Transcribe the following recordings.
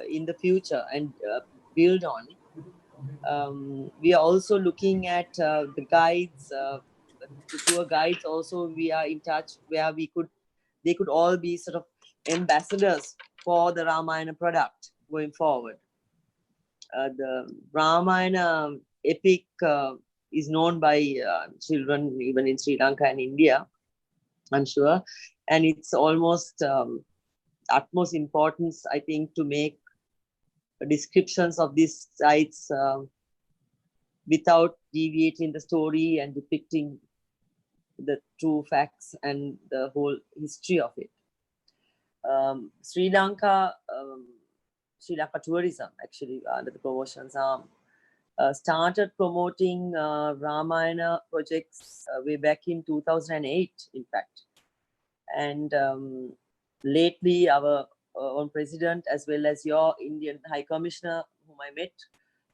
in the future and build on. We are also looking at the guides, the tour guides. Also, we are in touch where they could all be sort of ambassadors for the Ramayana product going forward. The Ramayana epic is known by children even in Sri Lanka and India, I'm sure, and it's almost utmost importance, I think, to make descriptions of these sites without deviating the story and depicting the true facts and the whole history of it. Sri Lanka tourism, actually, under the promotions arm, started promoting Ramayana projects way back in 2008, in fact. And lately, our own president, as well as your Indian High Commissioner, whom I met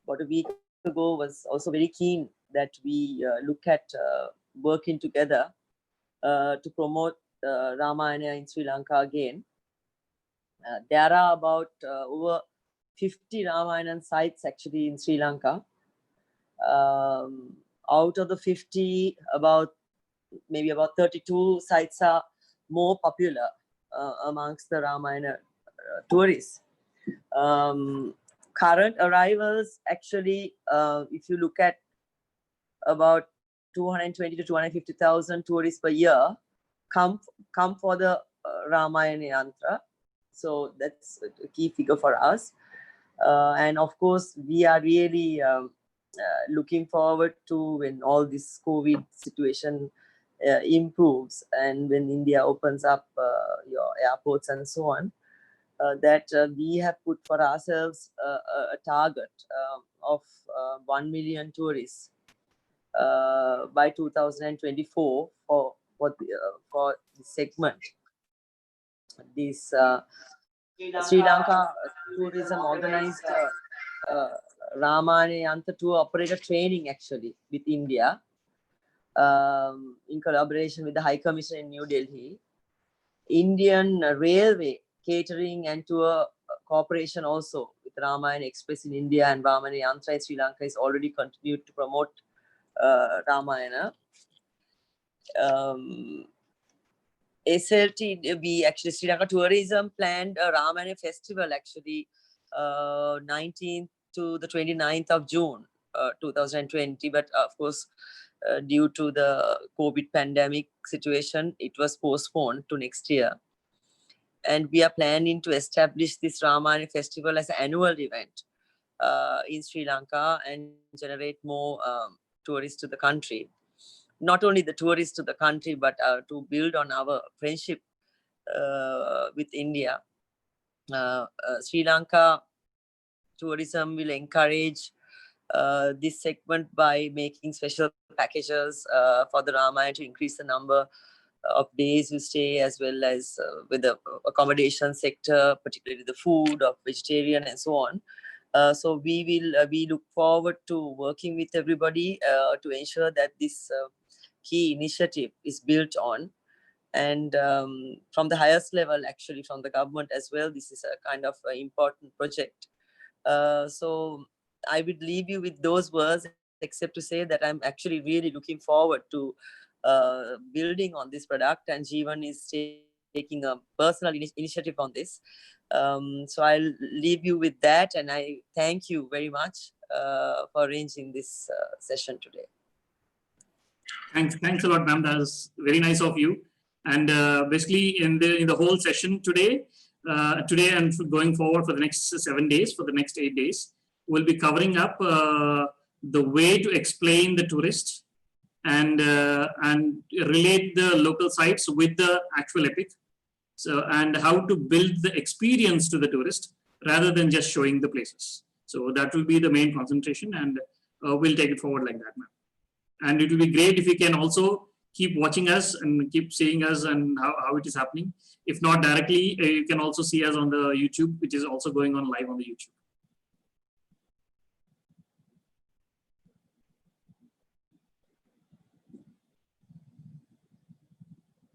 about a week ago, was also very keen that we look at working together to promote Ramayana in Sri Lanka again. There are about over 50 Ramayana sites actually in Sri Lanka. Out of the 50, maybe about 32 sites are more popular amongst the Ramayana tourists. Current arrivals, actually, if you look at about 220 to 250,000 tourists per year come for the Ramayana Yantra. So that's a key figure for us. And of course, we are really looking forward to when all this COVID situation improves and when India opens up your airports and so on, that we have put for ourselves a target of 1 million tourists by 2024 for this segment. This Sri Lanka tourism organized Ramayana Yanta tour operator training actually with India in collaboration with the High Commission in New Delhi. Indian Railway Catering and Tour Corporation also with Ramayana Express in India and Ramayana Yantra in Sri Lanka is already continued to promote Ramayana. SLTB, actually Sri Lanka Tourism planned a Ramayana festival actually 19th to the 29th of June 2020, but of course due to the COVID pandemic situation, it was postponed to next year. And we are planning to establish this Ramayana festival as an annual event in Sri Lanka and generate more tourists to the country. Not only the tourists to the country, but to build on our friendship with India. Sri Lanka tourism will encourage this segment by making special packages for the Ramayana to increase the number of days you stay, as well as with the accommodation sector, particularly the food of vegetarian and so on. So we look forward to working with everybody to ensure that this key initiative is built on. And from the highest level, actually from the government as well, this is a kind of important project. So I would leave you with those words, except to say that I'm actually really looking forward to building on this product, and Jeevan is taking a personal initiative on this. So I'll leave you with that, and I thank you very much for arranging this session today. Thanks a lot, ma'am. That was very nice of you. And basically, in the whole session today and going forward for the next 7 days, for the next 8 days, we'll be covering up the way to explain the tourist and relate the local sites with the actual epic. So, and how to build the experience to the tourist rather than just showing the places. So that will be the main concentration, and we'll take it forward like that, ma'am. And it will be great if you can also keep watching us and keep seeing us and how it is happening. If not directly, you can also see us on the YouTube, which is also going on live on the YouTube.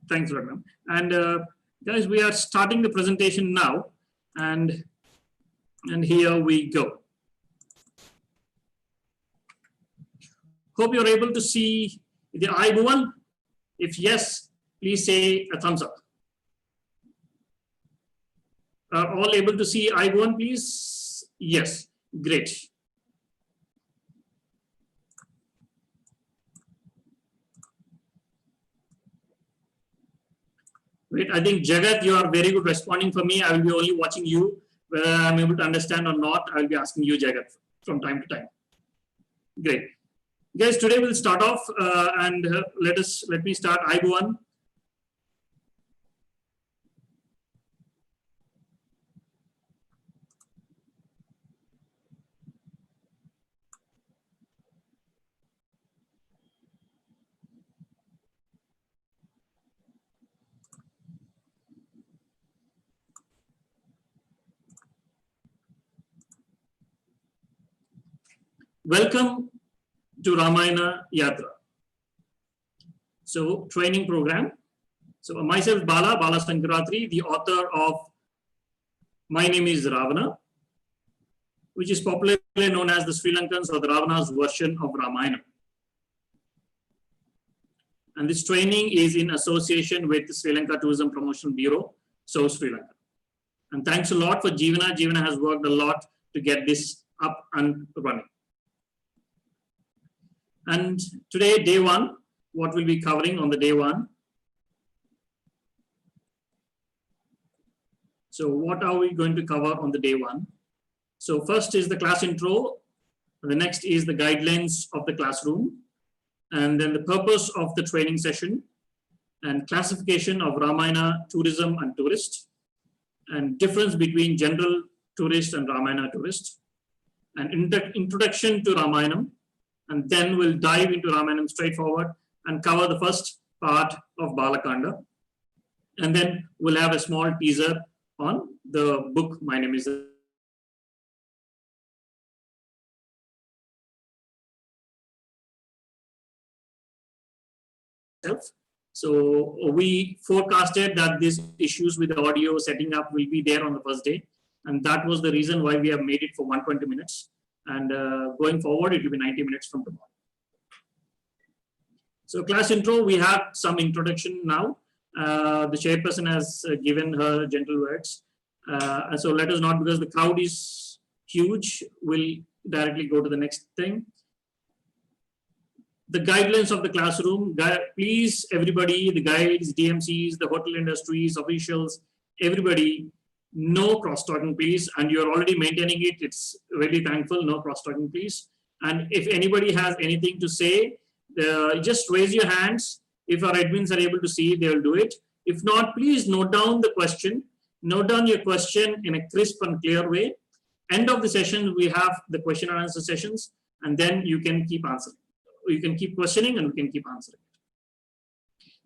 Thanks a lot, ma'am. And guys, we are starting the presentation now. And And here we go. Hope you're able to see the I-Bhuvan. If yes, please say a thumbs up. Are all able to see I-Bhuvan, please? Yes, great. Wait, I think Jagat, you are very good responding for me. I will be only watching you. Whether I'm able to understand or not, I will be asking you, Jagat, from time to time. Great. Guys, today we'll start off and let me start I-Bhuvan. Welcome to Ramayana Yatra. So, training program. So, myself, Bala Sankaratri, the author of My Name is Ravana, which is popularly known as the Sri Lankans or the Ravana's version of Ramayana. And this training is in association with the Sri Lanka Tourism Promotion Bureau, so Sri Lanka. And thanks a lot for Jeevana. Jeevana has worked a lot to get this up and running. And today, day one, what we'll be covering on the day one. So what are we going to cover on the day one? So first is the class intro. The next is the guidelines of the classroom. And then the purpose of the training session and classification of Ramayana tourism and tourist, and difference between general tourist and Ramayana tourist, and introduction to Ramayanam. And then we'll dive into Ramayana straightforward and cover the first part of Balakanda. And then we'll have a small teaser on the book, My Name is. So we forecasted that these issues with the audio setting up will be there on the first day. And that was the reason why we have made it for 120 minutes. And going forward, it will be 90 minutes from tomorrow. So class intro, we have some introduction now. The chairperson has given her gentle words. And so let us not, because the crowd is huge, we'll directly go to the next thing. The guidelines of the classroom, please everybody, the guides, DMCs, the hotel industries, officials, everybody, no cross-talking please, and you're already maintaining it, it's really thankful, no cross-talking please. And if anybody has anything to say, just raise your hands. If our admins are able to see, they'll do it. If not, please note down the question, note down your question in a crisp and clear way. End of the session, we have the question and answer sessions, and then you can keep answering. You can keep questioning and we can keep answering.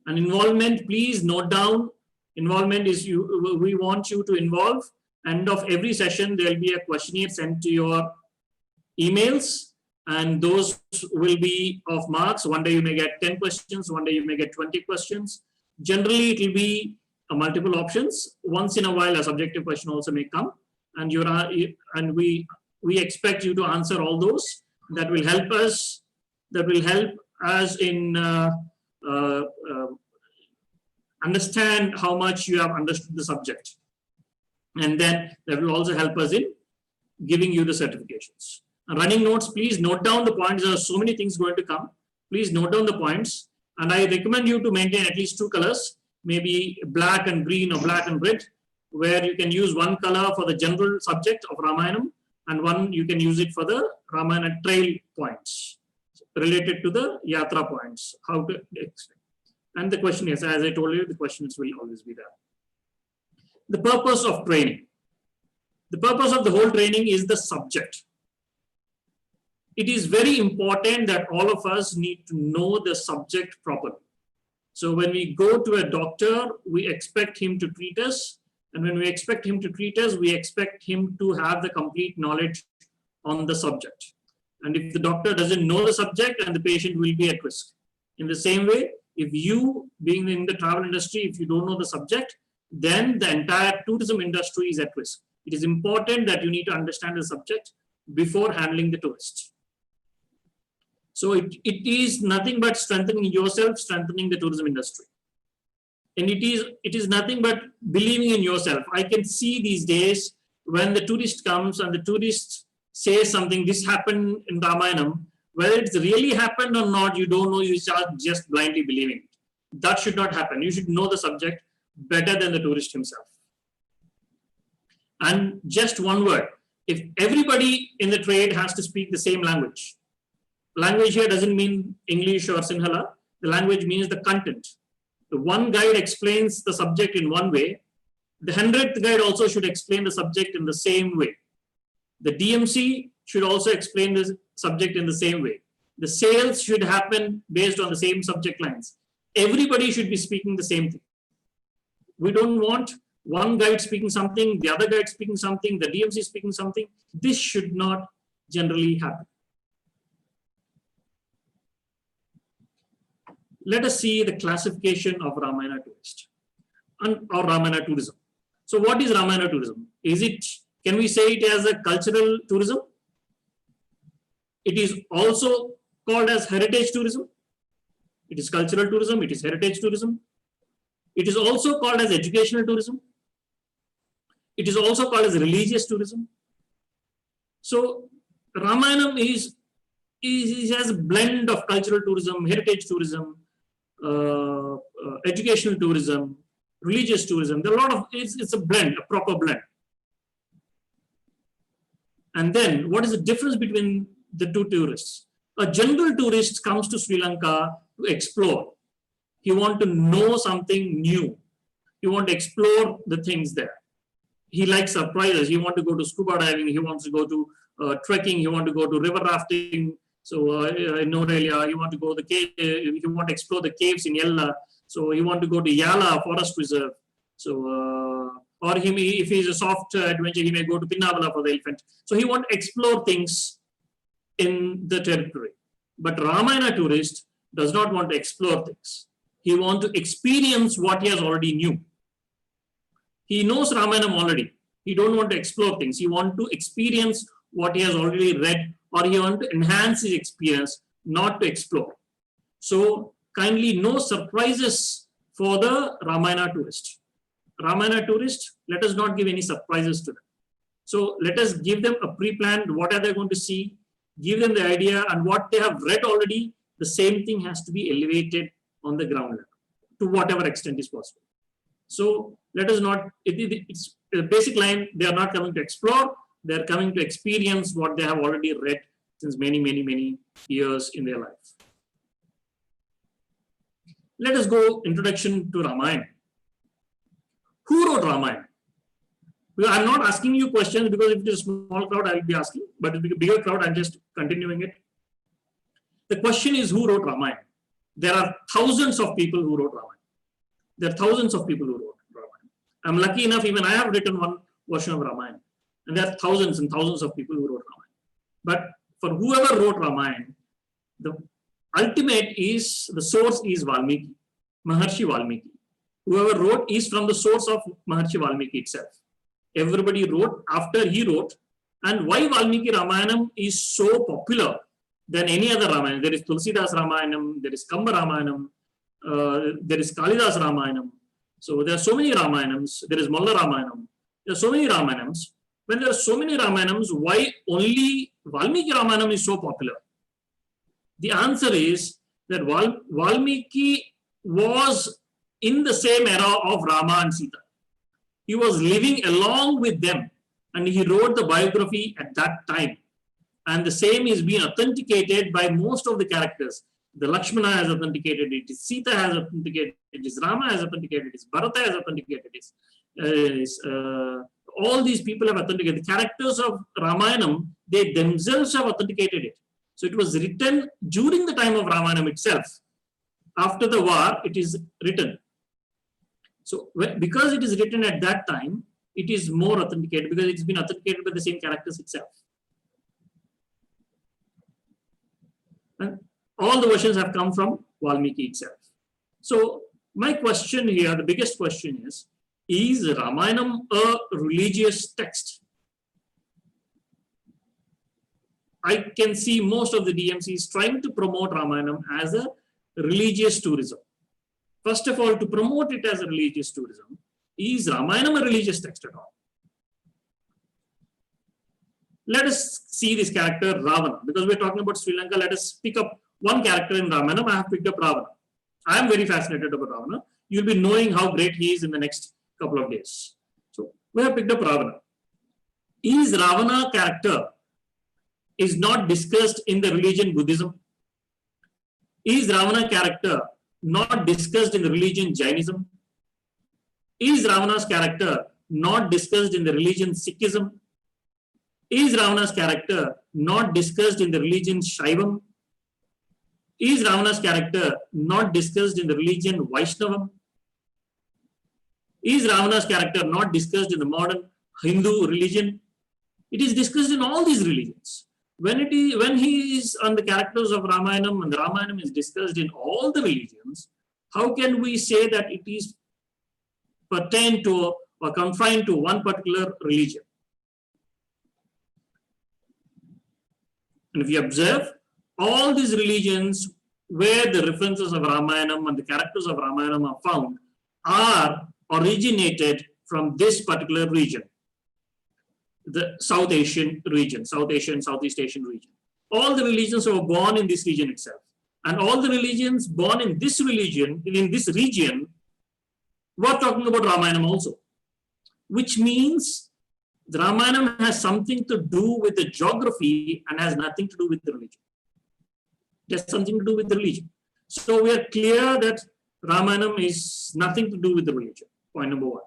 And involvement, please note down. Involvement is we want you to involve. End of every session, there will be a questionnaire sent to your emails, and those will be of marks. One day you may get 10 questions, one day you may get 20 questions. Generally, it will be multiple options. Once in a while, a subjective question also may come, and we expect you to answer all those. That will help us. That will help us in understand how much you have understood the subject. And then that will also help us in giving you the certifications. Running notes, please note down the points. There are so many things going to come. Please note down the points. And I recommend you to maintain at least two colors, maybe black and green or black and red, where you can use one color for the general subject of Ramayanam, and one you can use it for the Ramayana trail points related to the Yatra points. How to explain. And the question is, as I told you, the questions will always be there. The purpose of training. The purpose of the whole training is the subject. It is very important that all of us need to know the subject properly. So when we go to a doctor, we expect him to treat us. And when we expect him to treat us, we expect him to have the complete knowledge on the subject. And if the doctor doesn't know the subject, and the patient will be at risk. In the same way, if you, being in the travel industry, if you don't know the subject, then the entire tourism industry is at risk. It is important that you need to understand the subject before handling the tourist. So it is nothing but strengthening yourself, strengthening the tourism industry. And it is nothing but believing in yourself. I can see these days when the tourist comes and the tourist says something, this happened in Ramayana, whether it's really happened or not, you don't know, you start just blindly believing it. That should not happen. You should know the subject better than the tourist himself. And just one word, if everybody in the trade has to speak the same language, language here doesn't mean English or Sinhala, the language means the content. The one guide explains the subject in one way, the 100th guide also should explain the subject in the same way. The DMC should also explain the subject in the same way. The sales should happen based on the same subject lines. Everybody should be speaking the same thing. We don't want one guide speaking something, the other guide speaking something, the DMC speaking something. This should not generally happen. Let us see the classification of Ramayana tourist or Ramayana tourism. So what is Ramayana tourism? Can we say it as a cultural tourism? It is also called as heritage tourism. It is cultural tourism, it is heritage tourism. It is also called as educational tourism. It is also called as religious tourism. So Ramayana has a blend of cultural tourism, heritage tourism, educational tourism, religious tourism. There are a lot of, it's a blend, a proper blend. And then what is the difference between the two tourists? A general tourist comes to Sri Lanka to explore. He wants to know something new. He wants to explore the things there. He likes surprises. He wants to go to scuba diving. He wants to go to trekking. He wants to go to river rafting. So in Norelia, he wants to go to the cave. He wants to explore the caves in Yella. So he wants to go to Yala Forest Reserve. So or if he's a soft adventure, he may go to Pinnavala for the elephant. So he wants to explore things in the territory. But Ramayana tourist does not want to explore things. He wants to experience what he has already knew. He knows Ramayana already. He don't want to explore things. He wants to experience what he has already read, or he wants to enhance his experience, not to explore. So kindly no surprises for the Ramayana tourist. Ramayana tourist, let us not give any surprises to them. So let us give them a pre-planned, what are they going to see, give them the idea, and what they have read already, the same thing has to be elevated on the ground level to whatever extent is possible. So let us not, it's a basic line, they are not coming to explore, they are coming to experience what they have already read since many, many, many years in their life. Let us go introduction to Ramayana. Who wrote Ramayana? Well, I'm not asking you questions because if it is a small crowd, I will be asking, but if it is a bigger crowd, I'm just continuing it. The question is who wrote Ramayana? There are thousands of people who wrote Ramayana. There are thousands of people who wrote Ramayana. I'm lucky enough, even I have written one version of Ramayana. And there are thousands and thousands of people who wrote Ramayana. But for whoever wrote Ramayana, the ultimate is, the source is Valmiki, Maharshi Valmiki. Whoever wrote is from the source of Maharshi Valmiki itself. Everybody wrote after he wrote. And why Valmiki Ramayanam is so popular than any other Ramayana? There is Tulsidas Ramayanam, there is Kamba Ramayanam, there is Kalidas Ramayanam. So there are so many Ramayanams. There is Malla Ramayanam. There are so many Ramayanams. When there are so many Ramayanams, why only Valmiki Ramayanam is so popular? The answer is that Valmiki was in the same era of Rama and Sita. He was living along with them and he wrote the biography at that time. And the same is being authenticated by most of the characters. The Lakshmana has authenticated it, Sita has authenticated it, Rama has authenticated it, Bharata has authenticated it. All these people have authenticated. The characters of Ramayanam, they themselves have authenticated it. So it was written during the time of Ramayana itself. After the war, it is written. So because it is written at that time, it is more authenticated because it's been authenticated by the same characters itself. And all the versions have come from Valmiki itself. So my question here, the biggest question is, Is Ramayanam a religious text? I can see most of the DMCs trying to promote Ramayanam as a religious tourism. First of all, to promote it as a religious tourism, is Ramayanam a religious text at all? Let us see this character Ravana. Because we're talking about Sri Lanka, let us pick up one character in Ramayana. I have picked up Ravana. I am very fascinated about Ravana. You'll be knowing how great he is in the next couple of days. So we have picked up Ravana. Is Ravana character is not discussed in the religion Buddhism? Is Ravana character not discussed in the religion Jainism? Is Ravana's character not discussed in the religion Sikhism? Is Ravana's character not discussed in the religion Shaivam? Is Ravana's character not discussed in the religion Vaishnavam? Is Ravana's character not discussed in the modern Hindu religion? It is discussed in all these religions. When he is on the characters of Ramayanam and the Ramayanam is discussed in all the religions, how can we say that it is pertained to or confined to one particular religion? And if you observe, all these religions where the references of Ramayanam and the characters of Ramayanam are found are originated from this particular region, the South Asian region, Southeast Asian region. All the religions were born in this region itself. And all the religions born in this region, were talking about Ramayana also. Which means the Ramayana has something to do with the geography and has nothing to do with the religion. It has something to do with the religion. So we are clear that Ramayana is nothing to do with the religion, point number one.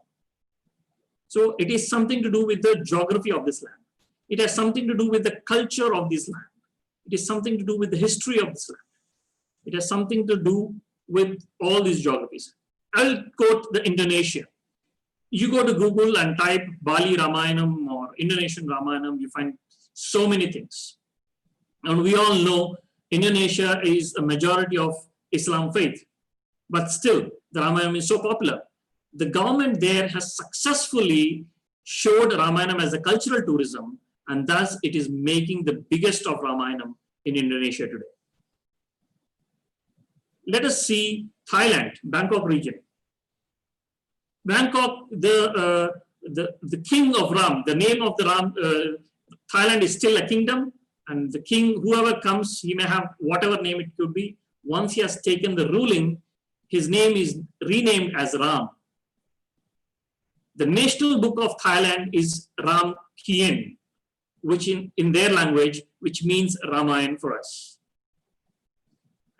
So it is something to do with the geography of this land. It has something to do with the culture of this land. It is something to do with the history of this land. It has something to do with all these geographies. I'll quote the Indonesia. You go to Google and type Bali Ramayanam or Indonesian Ramayanam, you find so many things. And we all know Indonesia is a majority of Islam faith. But still, the Ramayana is so popular. The government there has successfully showed Ramayana as a cultural tourism, and thus it is making the biggest of Ramayana in Indonesia today. Let us see Thailand, Bangkok region. Bangkok, the king of Ram, the name of the Ram, Thailand is still a kingdom, and the king, whoever comes, he may have whatever name it could be. Once he has taken the ruling, his name is renamed as Ram. The national book of Thailand is Ram Kien, which in their language, which means Ramayana for us.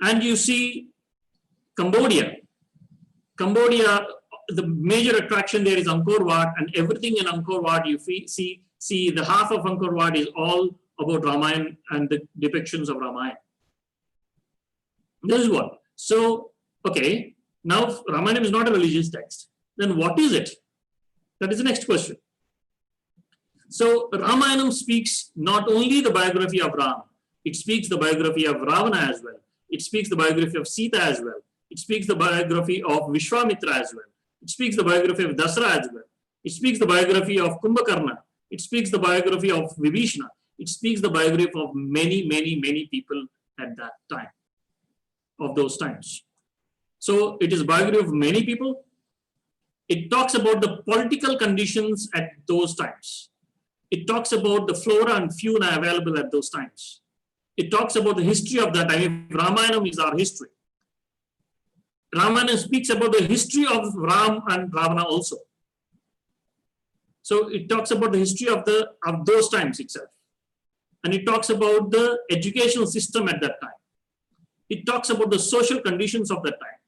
And you see Cambodia. Cambodia, the major attraction there is Angkor Wat, and everything in Angkor Wat, you see the half of Angkor Wat is all about Ramayana and the depictions of Ramayana. This is what. So, okay, now Ramayana is not a religious text. Then what is it? That is the next question. So Ramayana speaks not only the biography of Ram, it speaks the biography of Ravana as well. It speaks the biography of Sita as well. It speaks the biography of Vishwamitra as well. It speaks the biography of Dasara as well. It speaks the biography of Kumbhakarna. It speaks the biography of Vibhishana. It speaks the biography of many, many, many people at that time, of those times. So it is a biography of many people. It talks about the political conditions at those times. It talks about the flora and fauna available at those times. It talks about the history of that time. Ramayana is our history. Ramayana speaks about the history of Ram and Ravana also. So it talks about the history of those times itself. And it talks about the educational system at that time. It talks about the social conditions of that time.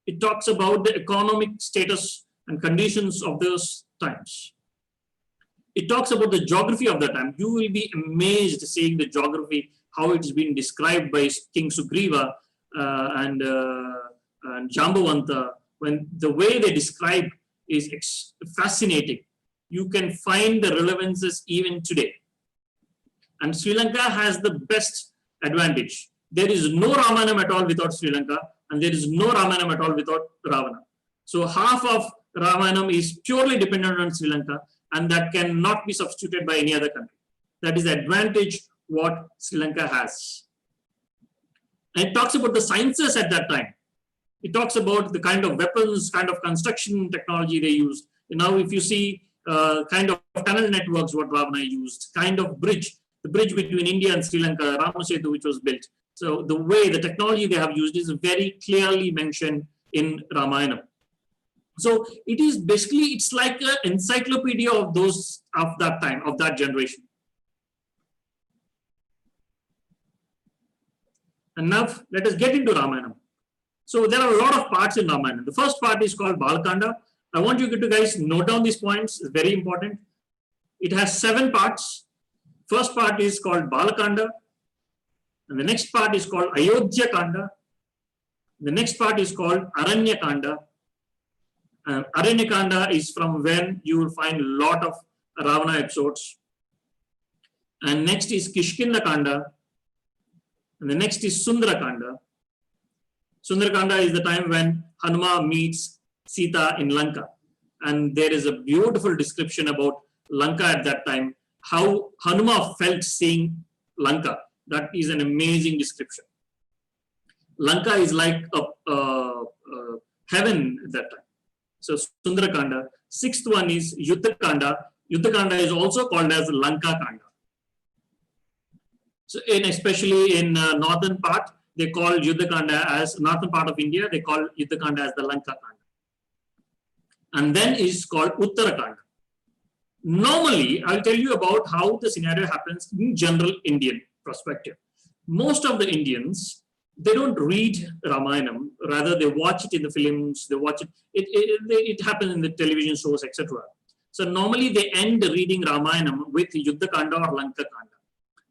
It talks about the economic status and conditions of those times. It talks about the geography of that time. You will be amazed seeing the geography, how it's been described by King Sugriva and Jambavanta. When the way they describe is fascinating. You can find the relevances even today. And Sri Lanka has the best advantage. There is no Ramayana at all without Sri Lanka, and there is no Ramayana at all without Ravana. So half of Ramayana is purely dependent on Sri Lanka, and that cannot be substituted by any other country. That is the advantage what Sri Lanka has. And it talks about the sciences at that time. It talks about the kind of weapons, kind of construction technology they used. Now, if you see kind of tunnel networks what Ravana used, kind of bridge, the bridge between India and Sri Lanka, Ramasetu, which was built. So the way, the technology they have used is very clearly mentioned in Ramayana. So it is basically, it's like an encyclopedia of those, of that time, of that generation. And now let us get into Ramayana. So there are a lot of parts in Ramayana. The first part is called Balakanda. I want you to guys note down these points. It's very important. It has 7 parts. First part is called Balakanda. And the next part is called Ayodhya Kanda. The next part is called Aranya Kanda. Aranya Kanda is from when you will find a lot of Ravana episodes. And next is Kishkinda Kanda. And the next is Sundara Kanda. Sundara Kanda is the time when Hanuma meets Sita in Lanka. And there is a beautiful description about Lanka at that time, how Hanuma felt seeing Lanka. That is an amazing description. Lanka is like a heaven at that time. So Sundara Kanda. 6th one is Yuddha Kanda. Yuddha Kanda is also called as Lanka Kanda. So especially in northern part, they call Yuddha Kanda as, northern part of India, they call Yuddha Kanda as the Lanka Kanda. And then is called Uttara Kanda. Normally, I'll tell you about how the scenario happens in general Indian perspective. Most of the Indians, they don't read Ramayanam, rather they watch it in the films, they watch it, it happens in the television shows, etc. So normally they end reading Ramayanam with Yuddha Kanda or Lanka Kanda.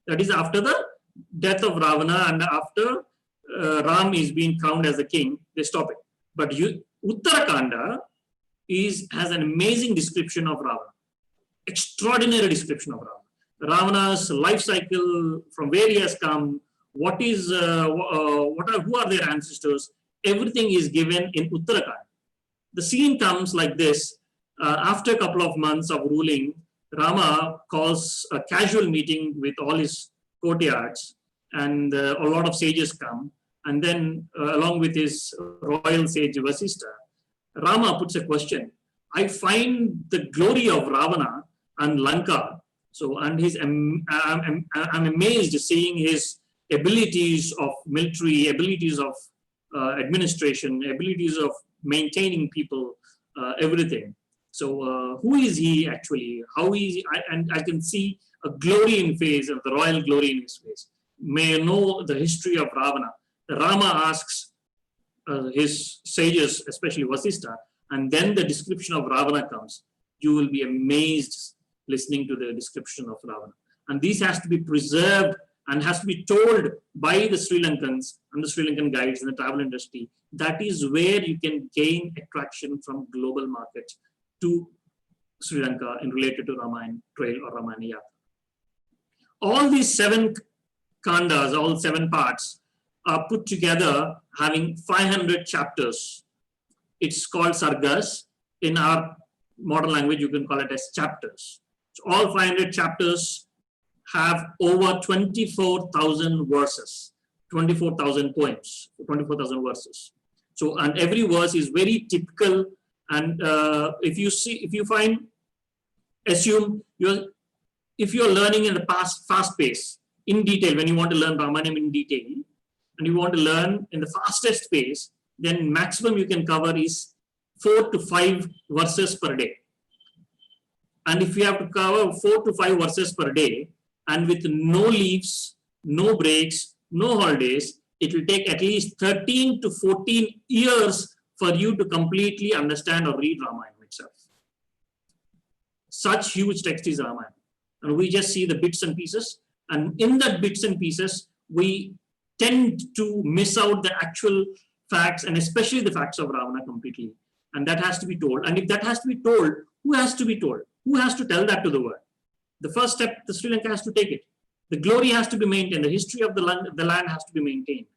That is after the death of Ravana and after Ram is being crowned as the king, they stop it. But Uttarakanda has an amazing description of Ravana, extraordinary description of Ravana. Ravana's life cycle, from where he has come, who are their ancestors, everything is given in Uttarakanda. The scene comes like this. After a couple of months of ruling, Rama calls a casual meeting with all his courtiards, and a lot of sages come. And then along with his royal sage Vasishtha, Rama puts a question. I find the glory of Ravana and Lanka. So, and I'm amazed seeing his abilities of military, abilities of administration, abilities of maintaining people, everything. So who is he actually? How is he? And I can see a glory in face, of the royal glory in his face. May I know the history of Ravana. Rama asks his sages, especially Vasishtha, and then the description of Ravana comes. You will be amazed listening to the description of Ravana. And this has to be preserved and has to be told by the Sri Lankans and the Sri Lankan guides in the travel industry. That is where you can gain attraction from global markets to Sri Lanka in related to Ramayana Trail or Ramayana Yatra. All these 7 kandas, all 7 parts, are put together having 500 chapters. It's called sargas. In our modern language, you can call it as chapters. So all 500 chapters have over 24,000 verses, 24,000 poems, 24,000 verses. So, and every verse is very typical. And if you find, assume if you're learning in a fast pace, in detail, when you want to learn Ramayana in detail, and you want to learn in the fastest pace, then maximum you can cover is 4 to 5 verses per day. And if you have to cover 4 to 5 verses per day, and with no leaves, no breaks, no holidays, it will take at least 13 to 14 years for you to completely understand or read Ramayana itself. Such huge text is Ramayana. And we just see the bits and pieces. And in that bits and pieces, we tend to miss out the actual facts, and especially the facts of Ravana completely. And that has to be told. And if that has to be told, who has to be told? Who has to tell that to the world? The first step, the Sri Lanka has to take it. The glory has to be maintained. The history of the land has to be maintained.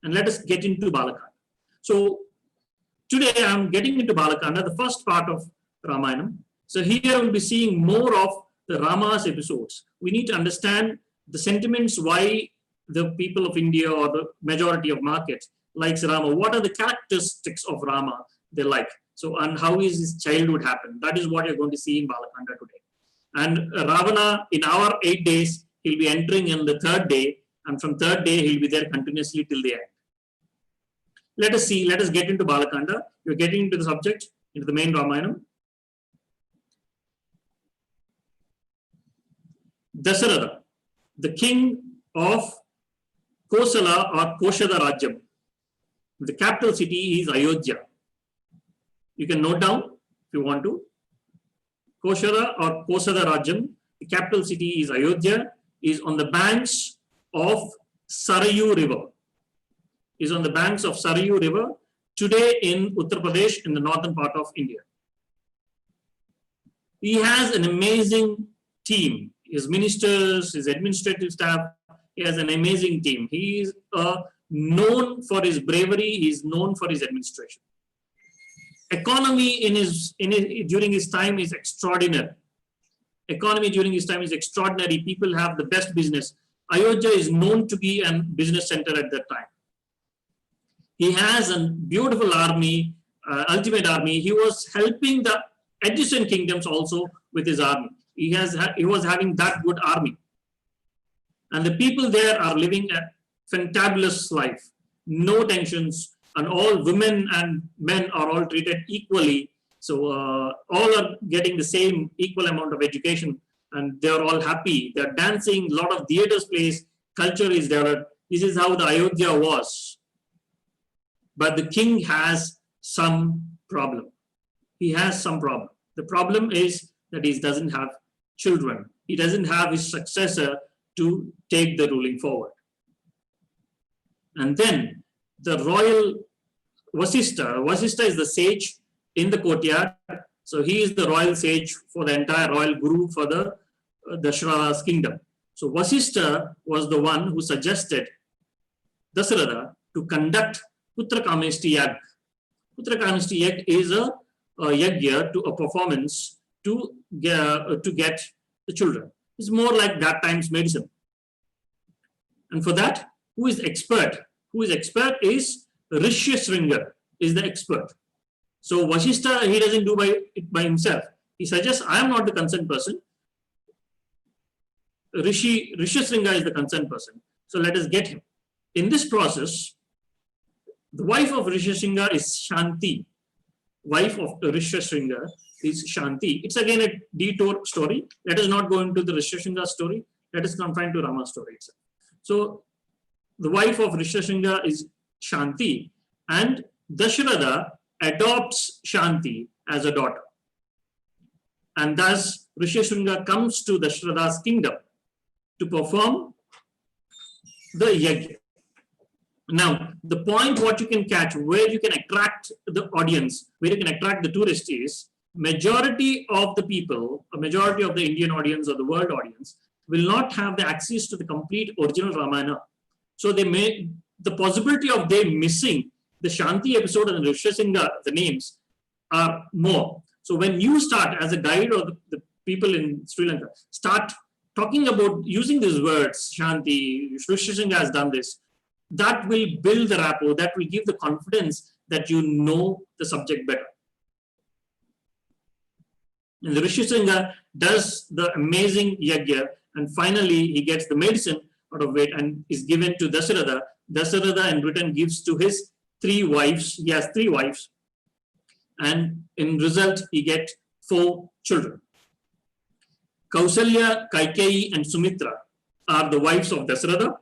and let us get into Balakanda. So today I'm getting into Balakanda, the first part of Ramayana. So here we'll be seeing more of the Rama's episodes. We need to understand the sentiments why the people of India or the majority of markets likes Rama. What are the characteristics of Rama they like? So, and how is his childhood happen? That is what you're going to see in Balakanda today. And Ravana, in our 8 days, he'll be entering in the 3rd day, and from 3rd day, he'll be there continuously till the end. Let us see, let us get into Balakanda. You're getting into the subject, into the main Ramayana. Dasharatha, the king of Kosala or Koshada Rajyam. The capital city is Ayodhya. You can note down if you want to. Koshada or Kosada Rajyam, the capital city is Ayodhya, is on the banks of Sarayu River. Is on the banks of Sarayu River, today in Uttar Pradesh, in the northern part of India. He has an amazing team. His ministers, his administrative staff, he has an amazing team. He is known for his bravery, he is known for his administration. Economy during his time is extraordinary. Economy during his time is extraordinary. People have the best business. Ayodhya is known to be a business center at that time. He has a beautiful army, ultimate army. He was helping the adjacent kingdoms also with his army. He was having that good army. And the people there are living a fantabulous life. No tensions, and all women and men are all treated equally. So all are getting the same equal amount of education, and they're all happy. They're dancing, a lot of theaters plays, culture is developed. This is how the Ayodhya was. But the king has some problem. He has some problem. The problem is that he doesn't have children. He doesn't have his successor to take the ruling forward. And then the royal Vasishtha is the sage in the courtyard. So he is the royal sage for the entire royal guru for the Dasharatha's kingdom. So Vasishtha was the one who suggested Dasharatha to conduct Putra Kameshti Yag. Putra Kameshti Yag is a yagya, to a performance to get the children. It's more like that time's medicine. And for that, who is expert? Who is expert is Rishyasringa is the expert. So Vasishtha, he doesn't do it by himself. He suggests, I am not the concerned person. Rishyasringa is the concerned person. So let us get him. In this process, the wife of Rishyasringa is Shanti. Wife of Rishyasringa is Shanti. It's again a detour story. Let us not go into the Rishyasringa story. Let us confine to Rama's story itself. So the wife of Rishyasringa is Shanti, and Dasharatha adopts Shanti as a daughter. And thus Rishyasringa comes to Dasharatha's kingdom to perform the yajna. Now, the point what you can catch, where you can attract the audience, where you can attract the tourist is, majority of the people, a majority of the Indian audience or the world audience will not have the access to the complete original Ramayana. So they may, the possibility of them missing the Shanti episode and the Rishyasringa, the names are more. So when you start as a guide, or the people in Sri Lanka start talking about using these words, Shanti, Rishyasringa has done this, that will build the rapport, that will give the confidence that you know the subject better. And the Rishyasringa does the amazing yajna, and finally he gets the medicine out of it and is given to Dasharatha. Dasharatha in return gives to his 3 wives. He has 3 wives, and in result he gets 4 children. Kausalya, Kaikeyi, and Sumitra are the wives of Dasharatha.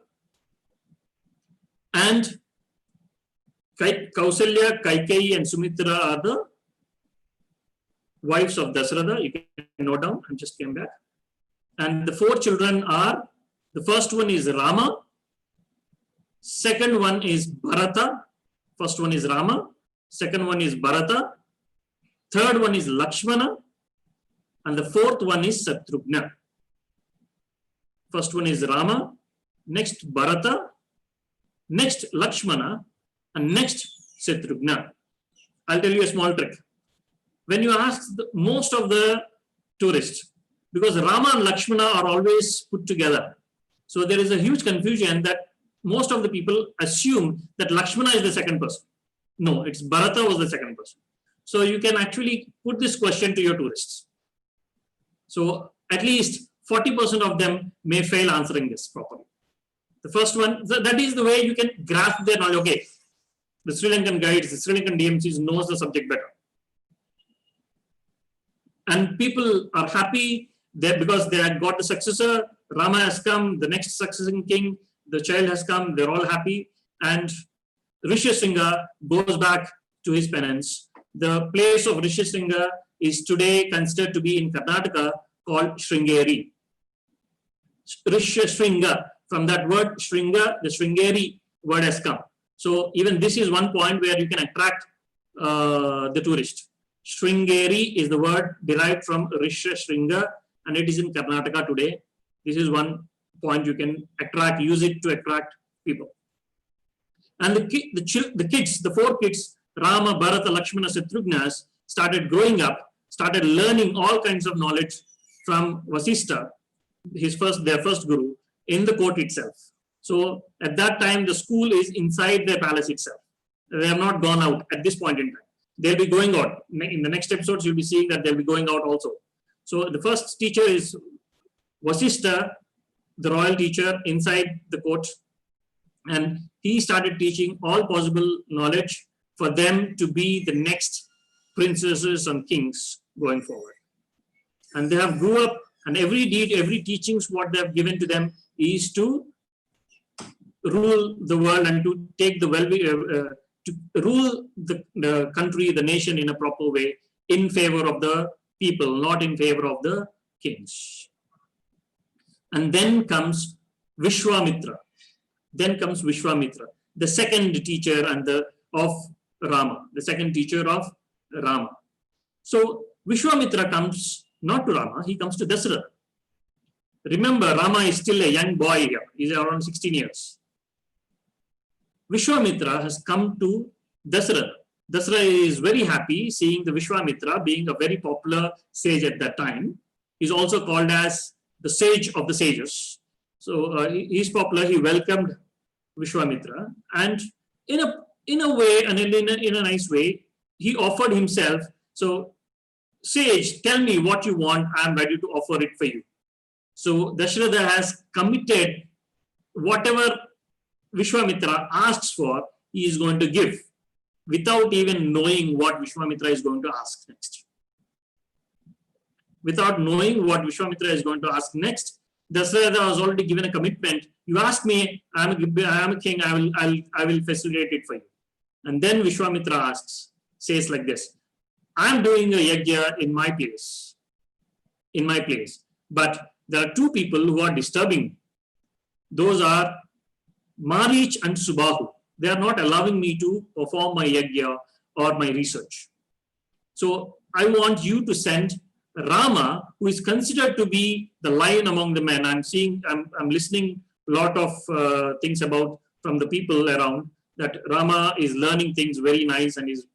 And Kausalya, Kaikeyi, and Sumitra are the wives of Dasharatha. You can note down, I just came back. And the 4 children are, the first one is Rama, second one is Bharata, first one is Rama, second one is Bharata, third one is Lakshmana, and the 4th one is. First one is Rama, next Bharata, next Lakshmana, and next Shatrugna. I'll tell you a small trick. When you ask most of the tourists, because Rama and Lakshmana are always put together, so there is a huge confusion that most of the people assume that Lakshmana is the second person. No, it's Bharata was the second person. So you can actually put this question to your tourists. So at least 40% of them may fail answering this properly. The first one, that is the way you can grasp their knowledge. Okay, the Sri Lankan guides, the Sri Lankan DMCs knows the subject better. And people are happy there because they have got the successor. Rama has come, the next succeeding king, the child has come, they're all happy. And Rishasingha goes back to his penance. The place of Rishasingha is today considered to be in Karnataka called Sringeri. Rishasingha, from that word Shringa, the Sringeri word has come. So even this is one point where you can attract the tourist. Sringeri is the word derived from Rishasingha, and it is in Karnataka today. This is one point you can attract, use it to attract people. And the kids, the 4 kids, Rama, Bharata, Lakshmana, Shatrugnas, started growing up, started learning all kinds of knowledge from Vasishtha, their first guru, in the court itself. So at that time, the school is inside the palace itself. They have not gone out at this point in time. They'll be going out. In the next episodes, you'll be seeing that they'll be going out also. So the first teacher is Vasishtha, the royal teacher inside the court. And he started teaching all possible knowledge for them to be the next princesses and kings going forward. And they have grew up, and every deed, every teachings, what they have given to them is to rule the world and to take the to rule the country, the nation in a proper way, in favor of the people, not in favor of the kings. And then comes Vishwamitra. Then comes Vishwamitra, the second teacher of Rama, the second teacher of Rama. So Vishwamitra comes not to Rama, he comes to Dasratha. Remember, Rama is still a young boy here. He's around 16 years. Vishwamitra has come to Dasratha. Dasratha is very happy seeing the Vishwamitra being a very popular sage at that time. He's also called as the sage of the sages. So he's popular. He welcomed Vishwamitra, and in a way, and in a nice way, he offered himself. So, sage, tell me what you want. I am ready to offer it for you. So Dasharatha has committed whatever Vishwamitra asks for, he is going to give, without even knowing what Vishwamitra is going to ask next. Without knowing what Vishwamitra is going to ask next, Dasharatha has already given a commitment. You ask me, I am a king, I will facilitate it for you. And then Vishwamitra says like this, I am doing a yajna in my place, but there are 2 people who are disturbing. Those are Marich and Subahu. They are not allowing me to perform my yajna or my research. So I want you to send Rama, who is considered to be the lion among the men. I'm listening a lot of things about from the people around that Rama is learning things very nice and is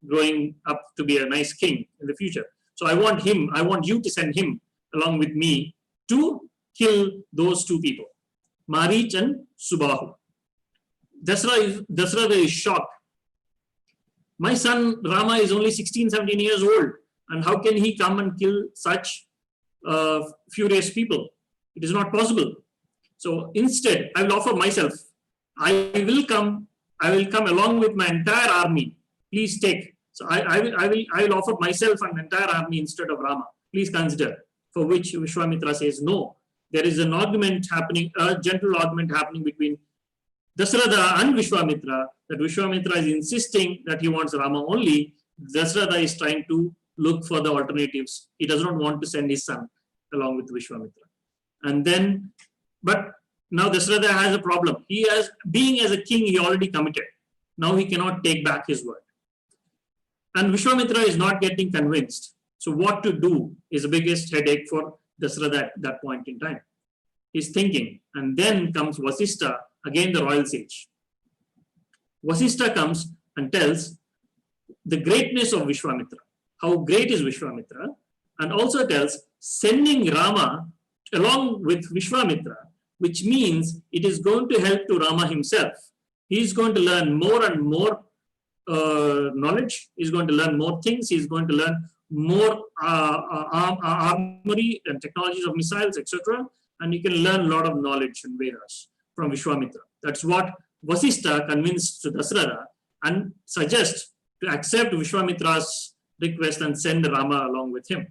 growing up to be a nice king in the future. So I want you to send him along with me to kill those 2 people, Marich and Subahu. Dasratha is shocked. My son Rama is only 16, 17 years old, and how can he come and kill such furious people? It is not possible. So instead, I will offer myself. I will come along with my entire army. Please take. So I will offer myself and entire army instead of Rama. Please consider. For which Vishwamitra says no. There is an argument happening, a gentle argument happening between Dasratha and Vishwamitra, that Vishwamitra is insisting that he wants Rama only. Dasratha is trying to look for the alternatives. He does not want to send his son along with Vishwamitra. And then, but now Dasratha has a problem. Being as a king, he already committed. Now he cannot take back his word. And Vishwamitra is not getting convinced. So what to do is the biggest headache for Dasratha at that point in time. He's thinking. And then comes Vasishtha, again the royal sage. Vasishtha comes and tells the greatness of Vishwamitra, how great is Vishwamitra, and also tells sending Rama along with Vishwamitra, which means it is going to help to Rama himself. He is going to learn more and more knowledge. He is going to learn more things. He is going to learn more armory and technologies of missiles, etc. And you can learn a lot of knowledge and Vedas from Vishwamitra. That's what Vasishtha convinced Dasratha and suggests to accept Vishwamitra's request and send Rama along with him.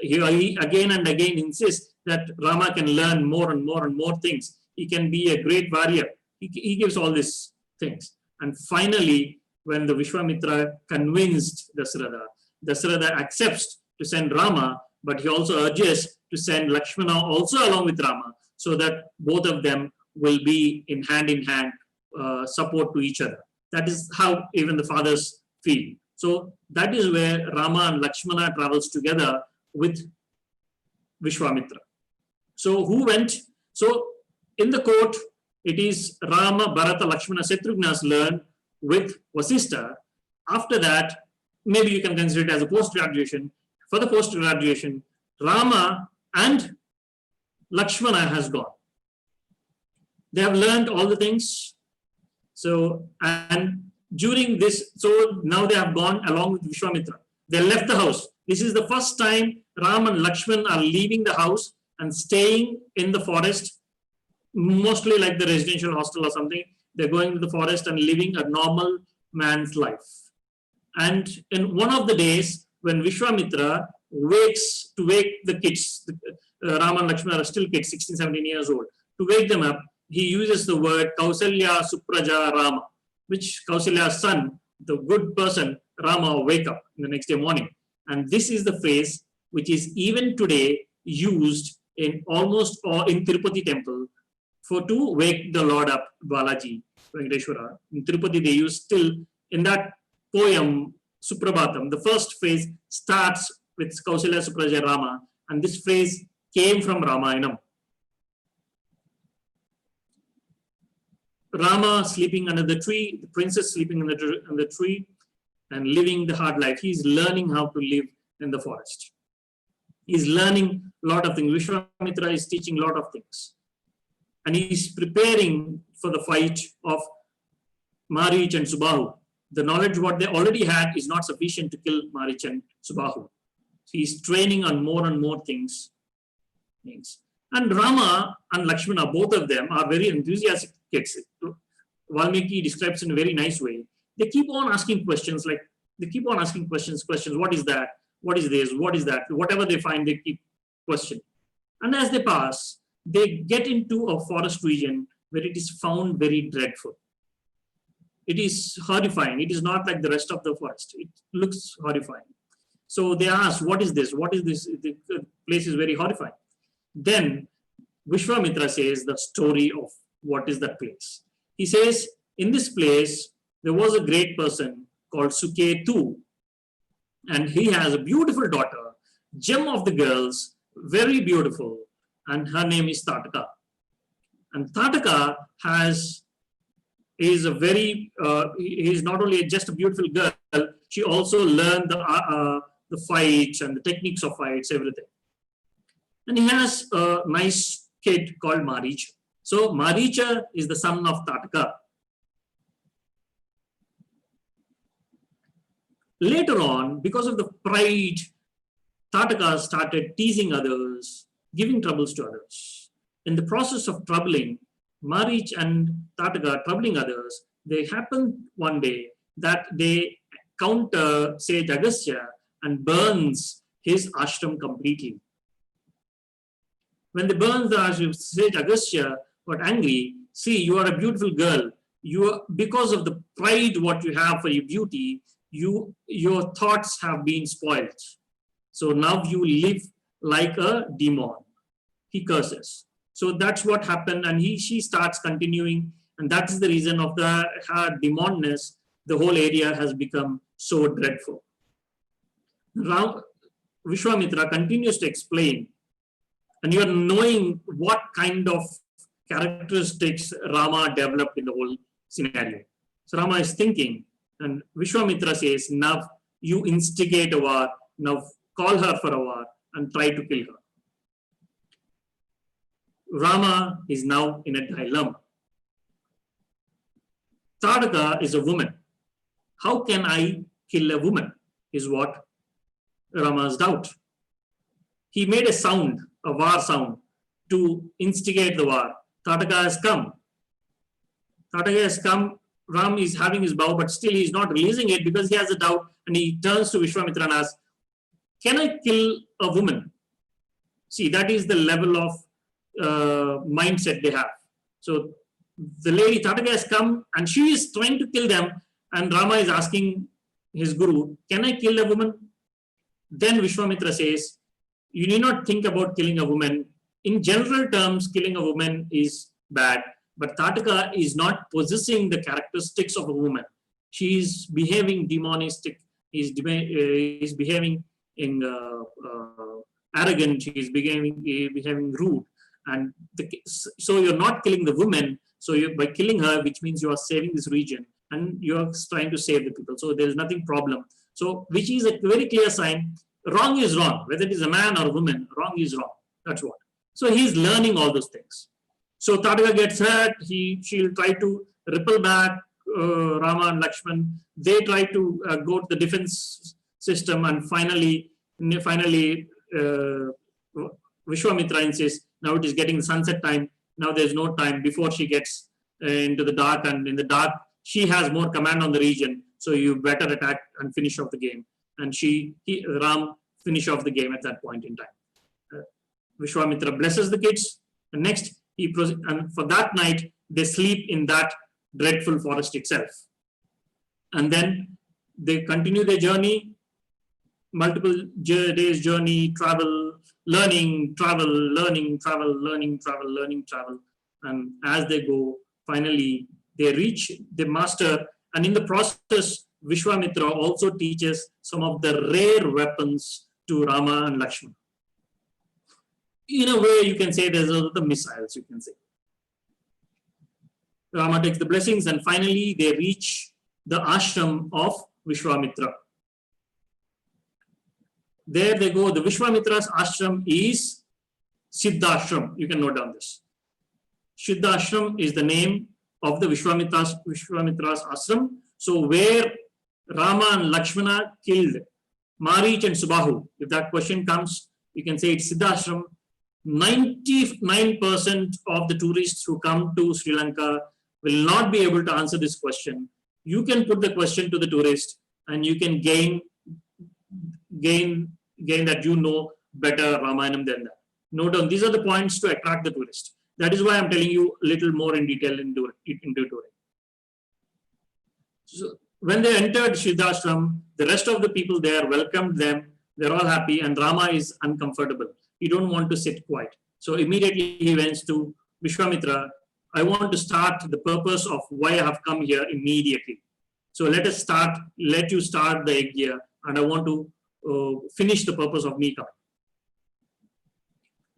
He again and again insists that Rama can learn more and more and more things. He can be a great warrior. He gives all these things. And finally, when the Vishwamitra convinced Dasratha, Dasratha accepts to send Rama, but he also urges to send Lakshmana also along with Rama, so that both of them will be in hand support to each other. That is how even the fathers feel. So that is where Rama and Lakshmana travels together with Vishwamitra. So who went? So in the court, it is Rama, Bharata, Lakshmana, Shatrugnas learn with Vasishtha. After that, maybe you can consider it as a post-graduation. For the post-graduation, Rama and Lakshmana has gone. They have learned all the things. So, and during this, so now they have gone along with Vishwamitra. They left the house. This is the first time Ram and Lakshman are leaving the house and staying in the forest, mostly like the residential hostel or something. They're going to the forest and living a normal man's life. And in one of the days, when Vishwamitra wakes to wake the kids, Ram and Lakshman are still kids, 16, 17 years old, to wake them up, he uses the word Kausalya Supraja Rama, which Kausalya's son, the good person, Rama, wake up in the next day morning. And this is the phrase which is even today used in almost all in Tirupati temple to wake the Lord up, Balaji, Venkateshwara. In Tirupati, they use still in that poem, Suprabhatam, the first phrase starts with Kausalya Supraja Rama, and this phrase came from Ramayanam. Rama sleeping under the tree, the princess sleeping under the tree and living the hard life. He's learning how to live in the forest. He's learning a lot of things. Vishwamitra is teaching a lot of things. And he's preparing for the fight of Marich and Subahu. The knowledge what they already had is not sufficient to kill Marich and Subahu. He's training on more and more things. And Rama and Lakshmana, both of them are very enthusiastic kids. Valmiki describes in a very nice way. They keep on asking questions, what is that? What is this? What is that? Whatever they find, they keep questioning. And as they pass, they get into a forest region where it is found very dreadful. It is horrifying. It is not like the rest of the forest. It looks horrifying. So they ask, what is this? What is this? The place is very horrifying. Then Vishwamitra says the story of what is that place. He says, in this place, there was a great person called Suketu, and he has a beautiful daughter, gem of the girls, very beautiful, and her name is Tataka. And Tataka is not only just a beautiful girl, she also learned the fights and the techniques of fights, everything. And he has a nice kid called Maricha. So Maricha is the son of Tataka. Later on, because of the pride, Tataka started teasing others, giving troubles to others. In the process of troubling, Marich and Tataka troubling others, they happened one day that they counter Sage Agastya and burns his ashram completely. When they burned the ashram, Sage Agastya got angry. See, you are a beautiful girl. Because of the pride what you have for your beauty, your thoughts have been spoiled. So now you live like a demon. He curses. So that's what happened, and she starts continuing, and that is the reason of her demonness. The whole area has become so dreadful. Vishwamitra continues to explain, and you are knowing what kind of characteristics Rama developed in the whole scenario. So Rama is thinking, and Vishwamitra says, now you instigate a war, now call her for a war and try to kill her. Rama is now in a dilemma. Tadaka is a woman. How can I kill a woman? Is what Rama's doubt. He made a sound, a war sound, to instigate the war. Tataka has come. Tataka has come. Ram is having his bow, but still he is not releasing it because he has a doubt. And he turns to Vishwamitra and asks, can I kill a woman? See, that is the level of mindset they have. So the lady Tataka has come and she is trying to kill them. And Rama is asking his guru, can I kill a woman? Then Vishwamitra says, you need not think about killing a woman. In general terms, killing a woman is bad. But Tataka is not possessing the characteristics of a woman. She is behaving demonistic. He is behaving in arrogant. She is behaving rude. And so you're not killing the woman. So by killing her, which means you are saving this region and you are trying to save the people. So there is nothing problem. So which is a very clear sign. Wrong is wrong. Whether it is a man or a woman, wrong is wrong. That's what. So he's learning all those things. So Tataka gets hurt. She'll try to repel back Rama and Lakshman. They try to go to the defense system, and finally, Vishwamitra insists, now it is getting sunset time. Now there's no time before she gets into the dark, and in the dark, she has more command on the region. So you better attack and finish off the game. And Ram finish off the game at that point in time. Vishwamitra blesses the kids. And next, and for that night, they sleep in that dreadful forest itself. And then they continue their journey, multiple days journey, travel, learning, travel, learning, travel, learning, travel, learning, travel. And as they go, finally, they reach the master. And in the process, Vishwamitra also teaches some of the rare weapons to Rama and Lakshmana. In a way, you can say there's also the missiles, you can say. Rama takes the blessings, and finally they reach the ashram of Vishwamitra. There they go. The Vishwamitra's ashram is Siddhashram. You can note down this. Siddhashram is the name of the Vishwamitra's ashram. So where Rama and Lakshmana killed Marich and Subahu, if that question comes, you can say it's Siddhashram. 99% of the tourists who come to Sri Lanka will not be able to answer this question. You can put the question to the tourist and you can gain that you know better Ramayanam than that. Note down, these are the points to attract the tourist. That is why I'm telling you a little more in detail into touring. So when they entered Siddhashram, the rest of the people there welcomed them. They're all happy, and Rama is uncomfortable. He don't want to sit quiet. So immediately he went to Vishwamitra. I want to start the purpose of why I have come here immediately. So let you start the yajna, and I want to finish the purpose of me coming.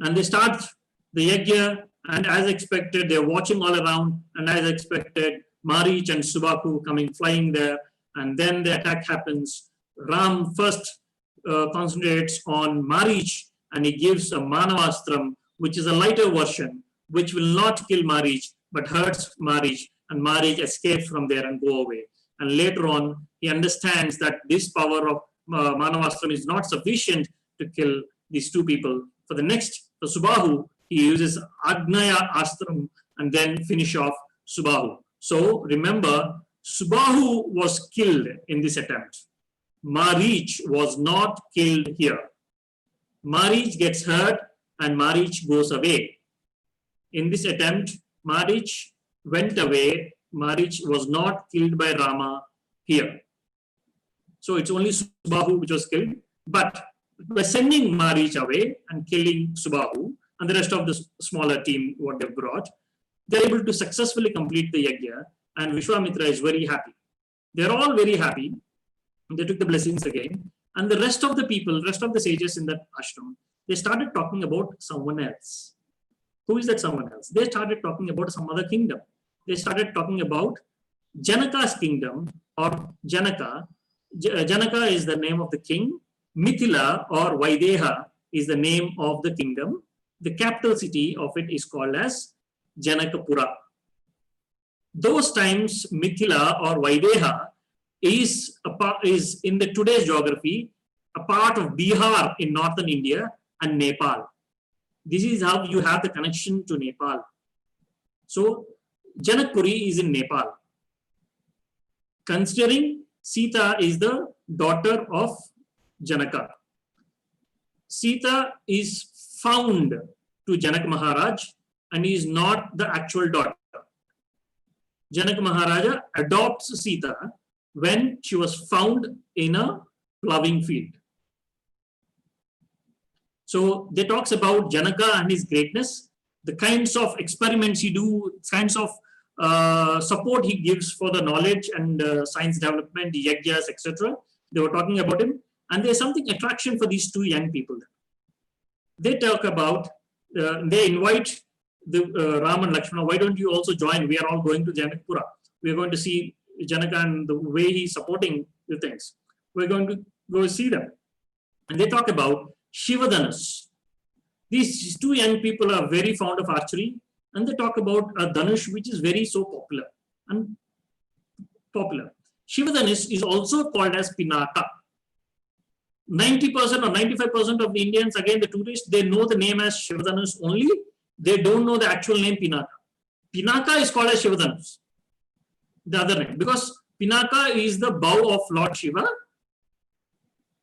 And they start the yajna, and as expected, they're watching all around, and as expected, Marich and Subahu coming flying there, and then the attack happens. Ram first concentrates on Marich, and he gives a Manavastram, which is a lighter version, which will not kill Marich, but hurts Marich, and Marich escapes from there and go away. And later on, he understands that this power of Manavastram is not sufficient to kill these two people. For Subahu, he uses Agnaya Astram and then finish off Subahu. So remember, Subahu was killed in this attempt. Marich was not killed here. Marich gets hurt and Marich goes away. In this attempt, Marich went away. Marich was not killed by Rama here. So it's only Subahu which was killed. But by sending Marich away and killing Subahu and the rest of the smaller team, what they brought, they're able to successfully complete the yajna, and Vishwamitra is very happy. They're all very happy. They took the blessings again. And the rest of the people, rest of the sages in that ashram, they started talking about someone else. Who is that someone else? They started talking about some other kingdom. They started talking about Janaka's kingdom, or Janaka, Janaka is the name of the king. Mithila or Vaideha is the name of the kingdom. The capital city of it is called as Janakapura. Those times, Mithila or Vaideha is in the today's geography a part of Bihar in northern India and Nepal. This is how you have the connection to Nepal. So Janakpuri is in Nepal. Considering Sita is the daughter of Janaka. Sita is found to Janak Maharaj and is not the actual daughter. Janak Maharaja adopts Sita when she was found in a plowing field. So they talks about Janaka and his greatness, the kinds of experiments he do, kinds of support he gives for the knowledge and science development, the yajnas, etc. They were talking about him, and there's something attraction for these two young people. They talk about, they invite the Ram and Lakshmana, why don't you also join? We are all going to Janakpura. We are going to see Janaka and the way he's supporting the things. We're going to go see them. And they talk about Shivadanush. These two young people are very fond of archery, and they talk about a Dhanush which is very so popular and popular. Shivadanush is also called as Pinaka. 90% or 95% of the Indians, again the tourists, they know the name as Shivadanush only. They don't know the actual name Pinaka. Pinaka is called as Shivadanush, the other name, because Pinaka is the bow of Lord Shiva.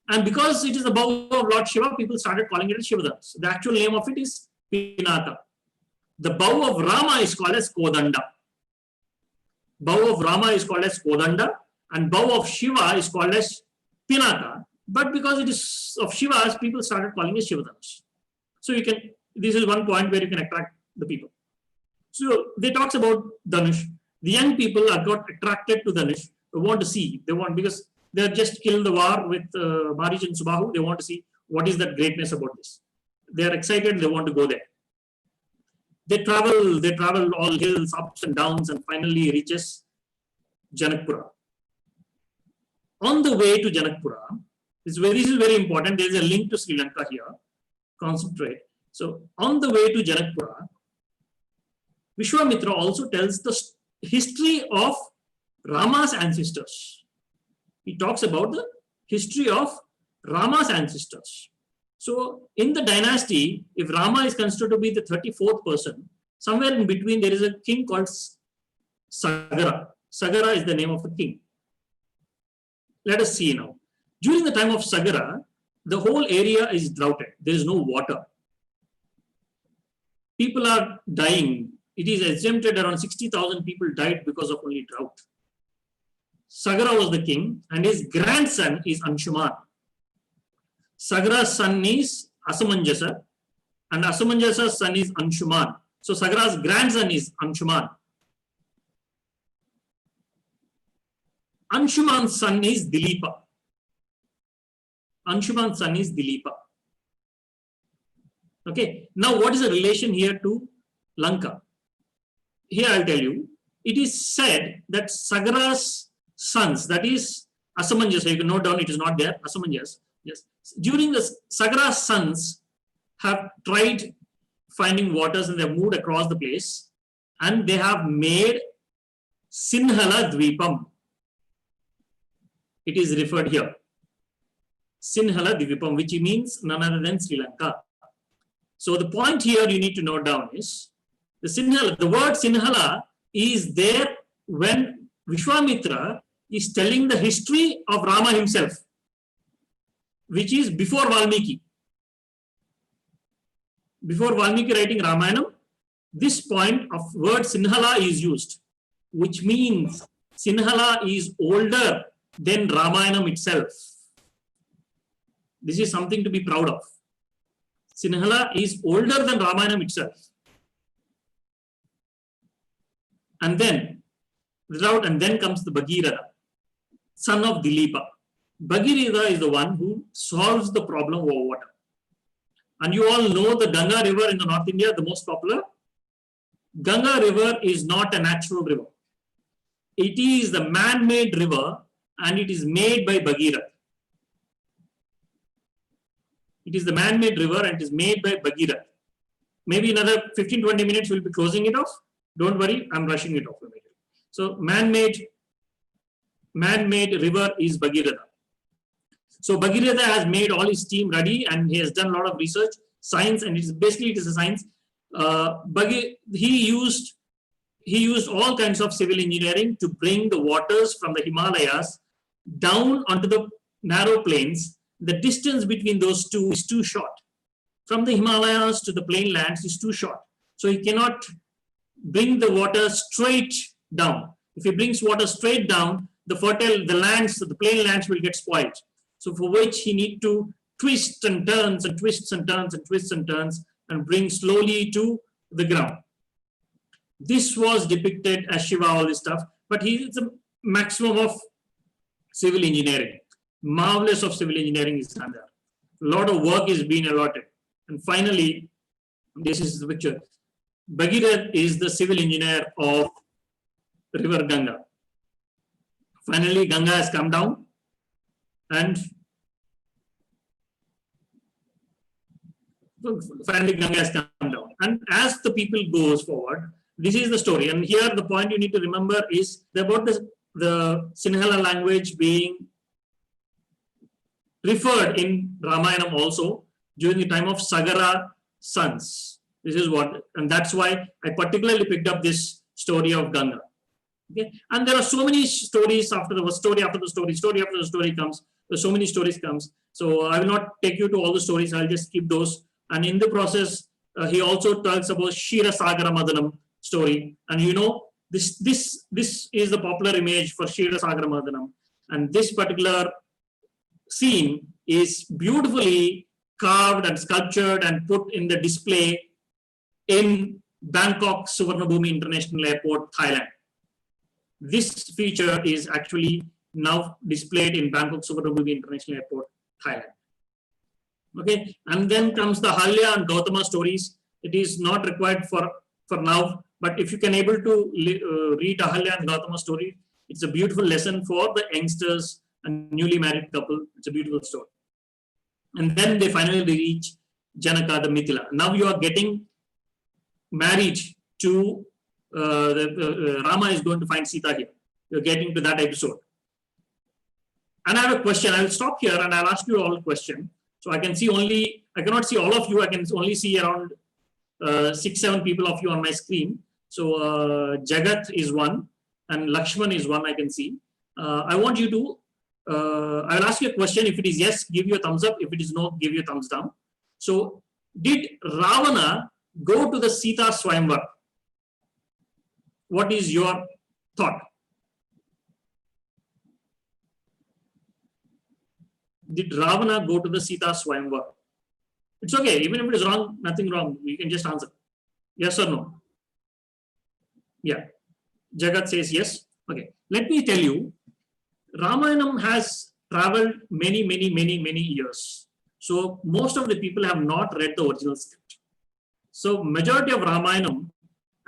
And because it is the bow of Lord Shiva, people started calling it Shivadanush. The actual name of it is Pinaka. The bow of Rama is called as Kodanda. Bow of Rama is called as Kodanda, and bow of Shiva is called as Pinaka. But because it is of Shiva's, people started calling it Shivadanush. So you can, this is one point where you can attract the people. So they talks about Dhanush. The young people are got attracted to Dhanush. They want to see. They want, because they have just killed the war with Marich and Subahu. They want to see what is that greatness about this. They are excited. They want to go there. They travel all hills, ups and downs, and finally reaches Janakpura. On the way to Janakpura, this is very important. There is a link to Sri Lanka here. Concentrate. So on the way to Janakpura, Vishwamitra also tells the history of Rama's ancestors. He talks about the history of Rama's ancestors. So in the dynasty, if Rama is considered to be the 34th person, somewhere in between there is a king called Sagara. Sagara is the name of the king. Let us see now. During the time of Sagara, the whole area is droughted. There is no water. People are dying. It is exempted around 60,000 people died because of only drought. Sagara was the king, and his grandson is Anshuman. Sagara's son is Asamanjasa, and Asamanjasa's son is Anshuman. So Sagara's grandson is Anshuman. Anshuman's son is Dilipa. Anshuman's son is Dilipa. Okay, now what is the relation here to Lanka? Here I'll tell you. It is said that Sagara's sons, that is Asamanjasa, you can note down, it is not there, Asamanjasa. Yes. During the Sagara's sons have tried finding waters, and they have moved across the place, and they have made Sinhala Dvipam. It is referred here. Sinhala Dvipam, which means none other than Sri Lanka. So the point here you need to note down is the Sinhala, the word Sinhala is there when Vishwamitra is telling the history of Rama himself, which is before Valmiki. Before Valmiki writing Ramayana, this point of word Sinhala is used, which means Sinhala is older than Ramayana itself. This is something to be proud of. Sinhala is older than Ramayana itself. And then, and then comes the Bhagirath, son of Dilipa. Bhagirath is the one who solves the problem of water. And you all know the Ganga river in the North India, the most popular. Ganga river is not a natural river. It is the man-made river and it is made by Bhagirath. It is the man-made river and it is made by Bhagirath. Maybe another 15-20 minutes we'll be closing it off. Don't worry, I'm rushing it off. So man-made river is Bhagirath. So Bhagirath has made all his team ready and he has done a lot of research, science, and it is a science. He used all kinds of civil engineering to bring the waters from the Himalayas down onto the narrow plains. The distance between those two is too short. From the Himalayas to the plain lands is too short. So he cannot bring the water straight down. If he brings water straight down, the plain lands will get spoiled. So for which he need to twist and turns and twists and turns and twists and turns and bring slowly to the ground. This was depicted as Shiva, all this stuff, but he is a maximum of civil engineering. Marvelous of civil engineering is done there. A lot of work is being allotted. And finally, this is the picture. Bhagirath is the civil engineer of river Ganga. Finally, Ganga has come down and finally Ganga has come down. And as the people goes forward, this is the story. And here the point you need to remember is about the Sinhala language being referred in Ramayana also during the time of Sagara sons. This is what, and that's why I particularly picked up this story of Ganga. Okay, and there are so many stories after the story after the story comes. There's so many stories comes. So I will not take you to all the stories. I'll just keep those. And in the process, he also talks about Shira Sagara Madanam story. And you know, this is the popular image for Shira Sagara Madanam. And this particular scene is beautifully carved and sculptured and put in the display in Bangkok Suvarnabhumi International Airport, Thailand. This feature is actually now displayed in Bangkok Suvarnabhumi International Airport, Thailand. Okay, and then comes the Halya and Gautama stories. It is not required for now, but if you can able to read Ahalya and Gautama story, it's a beautiful lesson for the youngsters and newly married couple. It's a beautiful story. And then they finally reach Janaka, the Mithila. Now you are getting married to Rama is going to find Sita here. You're getting to that episode. And I have a question. I will stop here and I'll ask you all a question. So I can see I cannot see all of you. I can only see around 6-7 people of you on my screen. So Jagat is one and Lakshman is one I can see. I want you to, I will ask you a question. If it is yes, give you a thumbs up. If it is no, give you a thumbs down. So did Ravana go to the Sita Swayamvar? What is your thought? Did Ravana go to the Sita Swayamvar? It's okay. Even if it is wrong, nothing wrong. You can just answer. Yes or no? Yeah. Jagat says yes. Okay. Let me tell you, Ramayana has traveled many years. So most of the people have not read the original script. So majority of Ramayana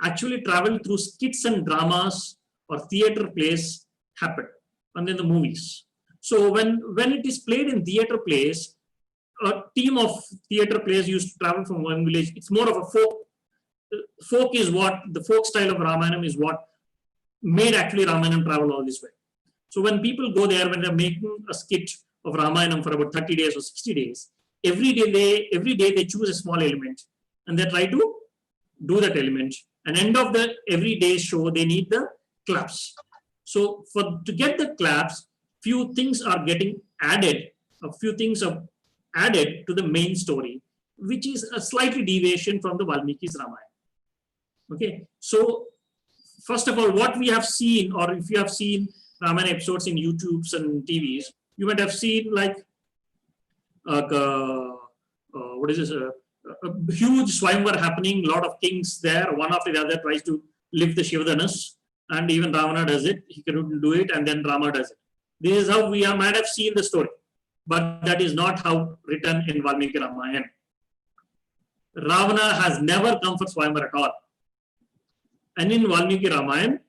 actually traveled through skits and dramas or theater plays happened, and then the movies. So when it is played in theater plays, a team of theater players used to travel from one village. It's more of a folk is what the folk style of Ramayana is what made actually Ramayana travel all this way. So when people go there, when they're making a skit of Ramayana for about 30 days or 60 days, every day they choose a small element and they try to do that element. And end of the everyday show, they need the claps. So to get the claps, few things are getting added. A few things are added to the main story, which is a slightly deviation from the Valmiki's Ramayana. Okay, so first of all, what we have seen, or if you have seen Ramayana episodes in YouTubes and TVs, you might have seen like what is this? A huge Swayamvar happening, a lot of kings there, one after the other tries to lift the Shivadanas, and even Ravana does it. He couldn't do it, and then Rama does it. This is how we might have seen the story, but that is not how written in Valmiki Ramayana. Ravana has never come for Swayamvar at all. And in Valmiki Ramayana,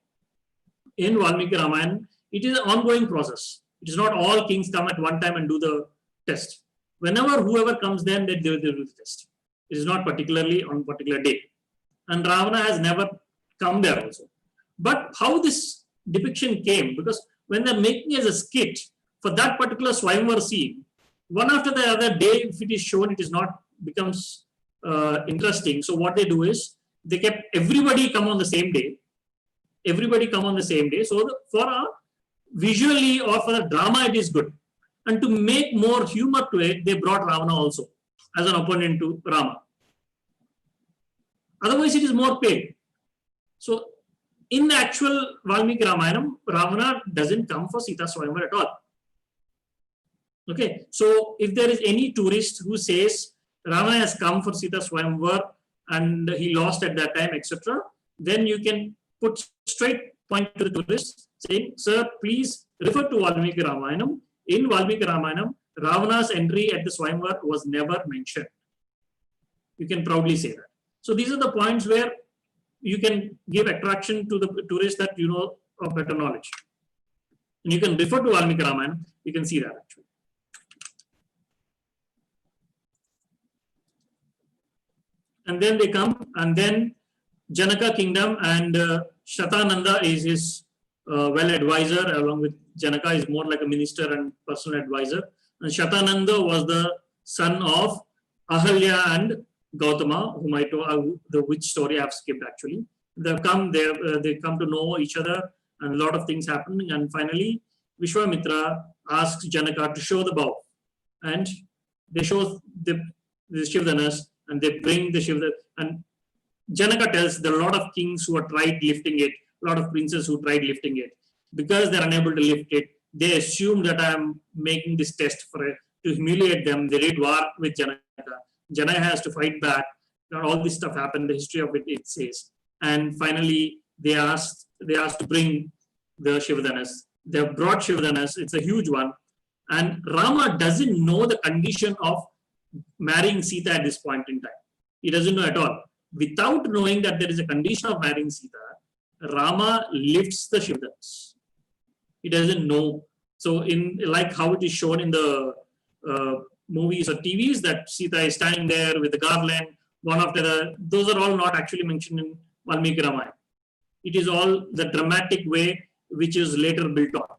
in Valmiki Ramayana, it is an ongoing process. It is not all kings come at one time and do the test. Whenever whoever comes, then they do the test. It is not particularly on particular day. And Ravana has never come there also. But how this depiction came, because when they're making as a skit for that particular Swayamvar scene, one after the other day, if it is shown, it is not becomes interesting. So what they do is they kept everybody come on the same day. Everybody come on the same day. So for a visually or for a drama, it is good. And to make more humor to it, they brought Ravana also as an opponent to Rama. Otherwise, it is more paid. So in the actual Valmiki Ramayanam, Ravana doesn't come for Sita Swayamvar at all. Okay, so if there is any tourist who says Ravana has come for Sita Swayamvar and he lost at that time, etc., then you can put straight point to the tourist saying, sir, please refer to Valmiki Ramayanam. In Valmiki Ramayanam, Ravana's entry at the Swayamvar was never mentioned. You can proudly say that. So these are the points where you can give attraction to the tourist that you know of better knowledge. And you can refer to Valmiki Ramayana, you can see that actually. And then they come, and then Janaka kingdom, and Shatananda is his well advisor, along with Janaka is more like a minister and personal advisor. And Shatananda was the son of Ahalya and Gautama, whom I told the which story I have skipped actually. They come to know each other, and a lot of things happen. And finally, Vishwamitra asks Janaka to show the bow, and they show the Shivdanas, and they bring the Shivdanas. And Janaka tells there are a lot of kings who have tried lifting it, a lot of princes who tried lifting it. Because they're unable to lift it, they assume that I'm making this test for it to humiliate them. They did war with Janaka. Janaka has to fight back. All this stuff happened. The history of it says. And finally, they asked to bring the Shivdanas. They have brought Shivdanas. It's a huge one. And Rama doesn't know the condition of marrying Sita at this point in time. He doesn't know at all. Without knowing that there is a condition of marrying Sita, Rama lifts the Shivdanas. He doesn't know. So in like how it is shown in the movies or TVs, that Sita is standing there with the garland, one after the, those are all not actually mentioned in Valmiki Ramayana. It is all the dramatic way which is later built on.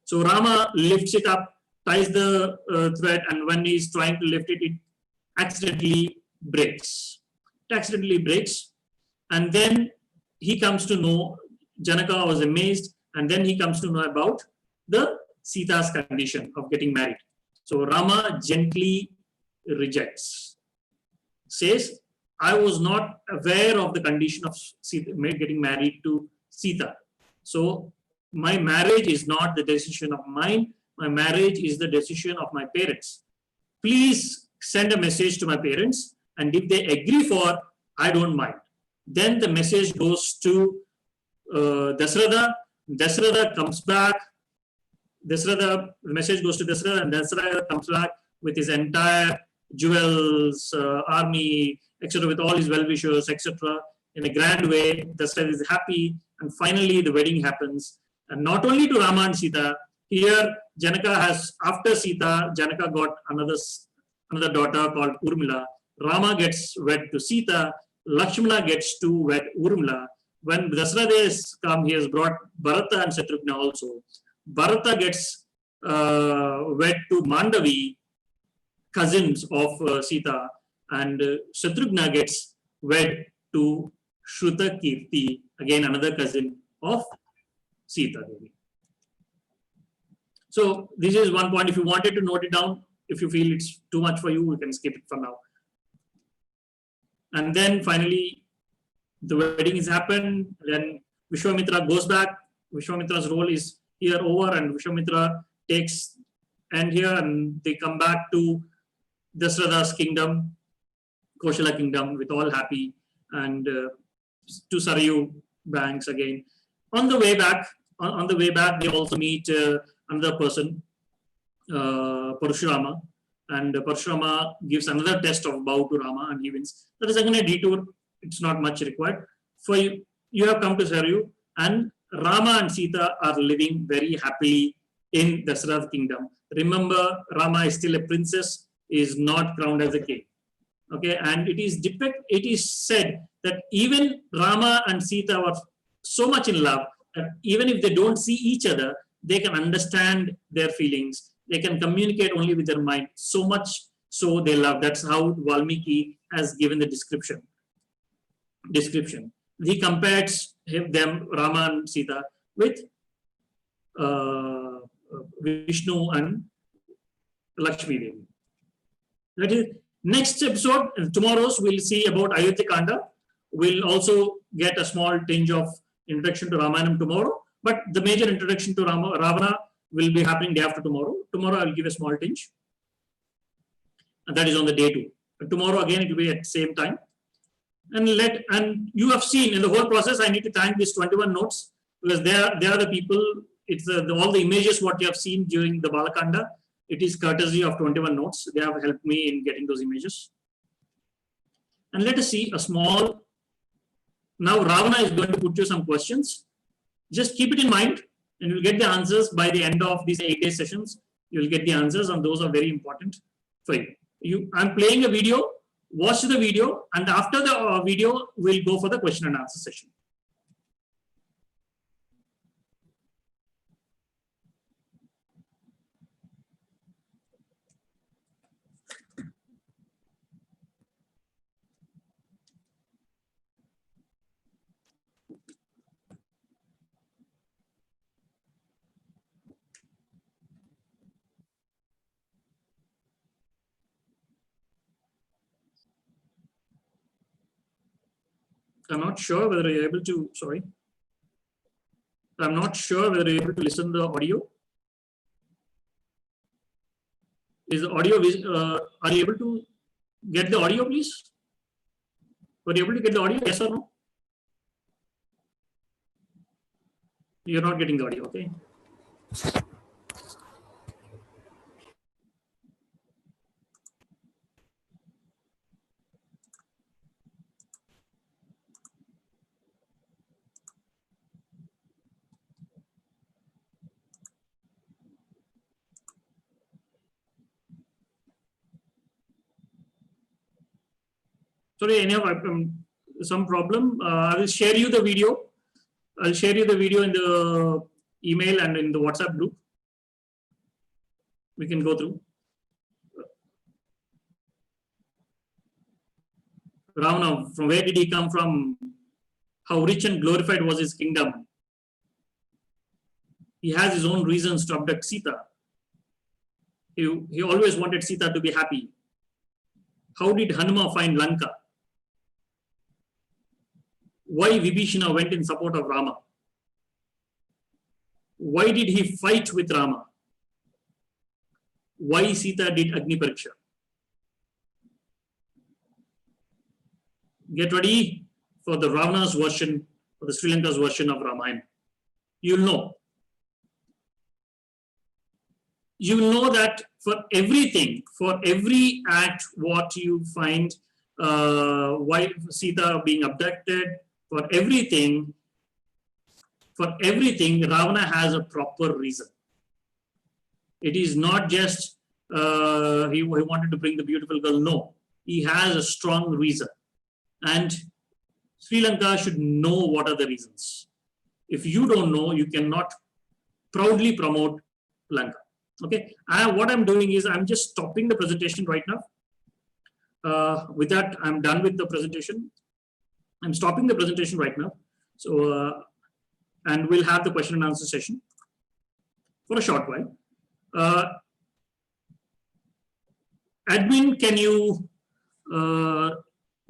So Rama lifts it up, ties the thread, and when he is trying to lift it, it accidentally breaks. It accidentally breaks, and then he comes to know, Janaka was amazed, and then he comes to know about the Sita's condition of getting married. So Rama gently rejects, says, I was not aware of the condition of Sita, getting married to Sita. So my marriage is not the decision of mine. My marriage is the decision of my parents. Please send a message to my parents, and if they agree for, I don't mind. Then the message goes to Dasratha. Dasratha comes back. The message goes to Dasratha, and Dasratha comes back with his entire jewels, army, etc., with all his well-wishers, etc., in a grand way. Dasratha is happy, and finally the wedding happens. And not only to Rama and Sita, here Janaka has, after Sita, Janaka got another daughter called Urmila. Rama gets wed to Sita. Lakshmana gets to wed Urmila. When Dasratha has come, he has brought Bharata and Shatrugna also. Bharata gets wed to Mandavi, cousins of Sita, and Shatrugna gets wed to Shruta Kirti, again another cousin of Sita Devi. So this is one point. If you wanted to note it down, if you feel it's too much for you, you can skip it for now. And then finally, the wedding has happened. Then Vishwamitra goes back. Vishwamitra's role is here over, and Vishwamitra takes end here, and they come back to Dasratha's kingdom, Koshala kingdom, with all happy, and to Sarayu banks again. On the way back, they also meet another person, Parshurama, and Parshurama gives another test of bow to Rama, and he wins. That is again a detour. It's not much required. For you have come to Sarayu, and Rama and Sita are living very happily in Dasarath kingdom. Remember, Rama is still a princess, is not crowned as a king. Okay, and it is said that even Rama and Sita were so much in love that even if they don't see each other, they can understand their feelings. They can communicate only with their mind. So much so they love. That's how Valmiki has given the description. He compares them, Rama and Sita, with Vishnu and Lakshmi Devi. That is next episode. Tomorrow's we'll see about Ayodhya Kanda. We'll also get a small tinge of introduction to Ramayana tomorrow, but the major introduction to Ravana will be happening day after tomorrow. Tomorrow I'll give a small tinge, and that is on the day 2. But tomorrow again it will be at the same time. And you have seen in the whole process. I need to thank these 21 notes because they are the people. It's all the images what you have seen during the Balakanda. It is courtesy of 21 notes. They have helped me in getting those images. And let us see a small. Now Ravana is going to put you some questions. Just keep it in mind, and you'll get the answers by the end of these 8-day sessions. You'll get the answers, and those are very important for you. I'm playing a video. Watch the video, and after the video, we'll go for the question and answer session. I'm not sure whether you're able to, I'm not sure whether you're able to listen to the audio. Is the audio, are you able to get the audio, please? Were you able to get the audio, yes or no? You're not getting the audio, okay? Sorry, any of some problem. I will share you the video. I'll share you the video in the email and in the WhatsApp group. We can go through. Ravana, from where did he come from? How rich and glorified was his kingdom? He has his own reasons to abduct Sita. He always wanted Sita to be happy. How did Hanuma find Lanka? Why Vibhishana went in support of Rama? Why did he fight with Rama? Why Sita did Agni Pariksha? Get ready for the Ravana's version, or the Sri Lanka's version of Ramayana. You'll know. You will know that for everything, for every act, what you find, why Sita being abducted, for everything, Ravana has a proper reason. It is not just he wanted to bring the beautiful girl. No, he has a strong reason. And Sri Lanka should know what are the reasons. If you don't know, you cannot proudly promote Lanka. Okay, what I'm doing is I'm just stopping the presentation right now. With that, I'm done with the presentation. I'm stopping the presentation right now. So, and we'll have the question and answer session for a short while. Admin, can you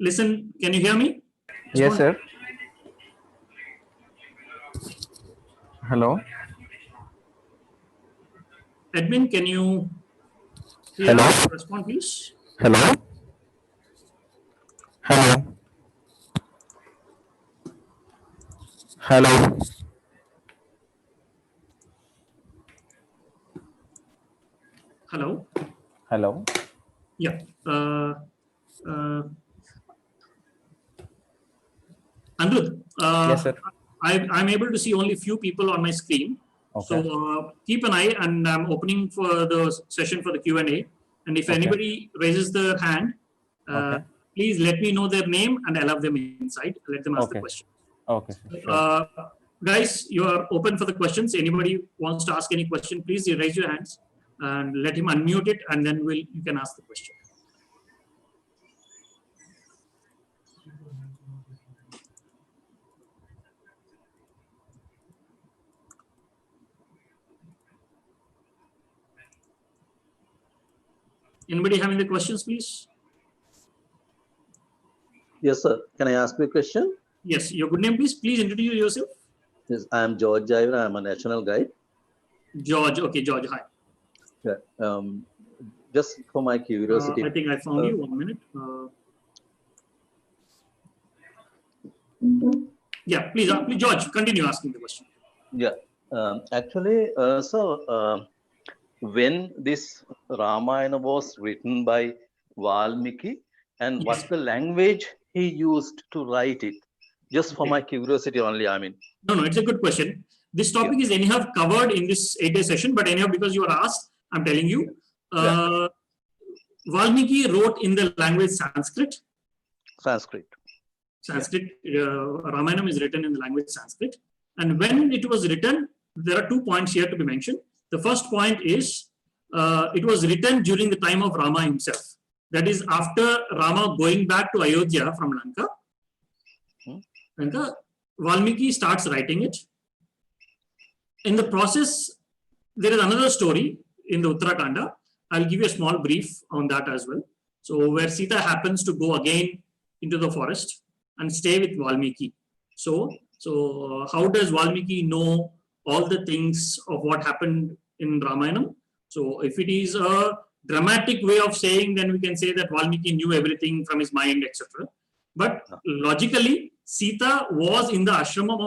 listen? Can you hear me? Yes, sir. Hello. Admin, can you Hello. respond, please? Hello. Hello. Hello. Hello. Hello. Yeah. Anirudh, Yes, sir. I'm able to see only few people on my screen. Okay. So keep an eye, and I'm opening for the session for the Q&A. And if Okay. anybody raises their hand, Okay. please let me know their name and allow them inside. Let them ask the Okay. question. Okay. Sure. Guys, you are open for the questions. Anybody wants to ask any question, please raise your hands and let him unmute it, and then you can ask the question. Anybody having the questions, please? Yes, sir. Can I ask you a question? Yes, your good name, please. Please introduce yourself. Yes, I am George Jaivra. I am a national guide. George. Okay, George. Hi. Yeah. Just for my curiosity. I think I found you. 1 minute. Yeah, please, George, continue asking the question. Yeah. Actually, so when this Ramayana was written by Valmiki, and Yes. what's the language he used to write it? Just for my curiosity only, I mean. No, it's a good question. This topic is anyhow covered in this 8-day session, but anyhow, because you are asked, I'm telling you. Valmiki wrote in the language Sanskrit. Sanskrit. Ramayana is written in the language Sanskrit. And when it was written, there are 2 points here to be mentioned. The first point is it was written during the time of Rama himself. That is after Rama going back to Ayodhya from Lanka, Valmiki starts writing it. In the process, there is another story in the Uttarakanda. I'll give you a small brief on that as well. So where Sita happens to go again into the forest and stay with Valmiki. So how does Valmiki know all the things of what happened in Ramayana? So if it is a dramatic way of saying, then we can say that Valmiki knew everything from his mind, etc. But logically, Sita was in the ashramam of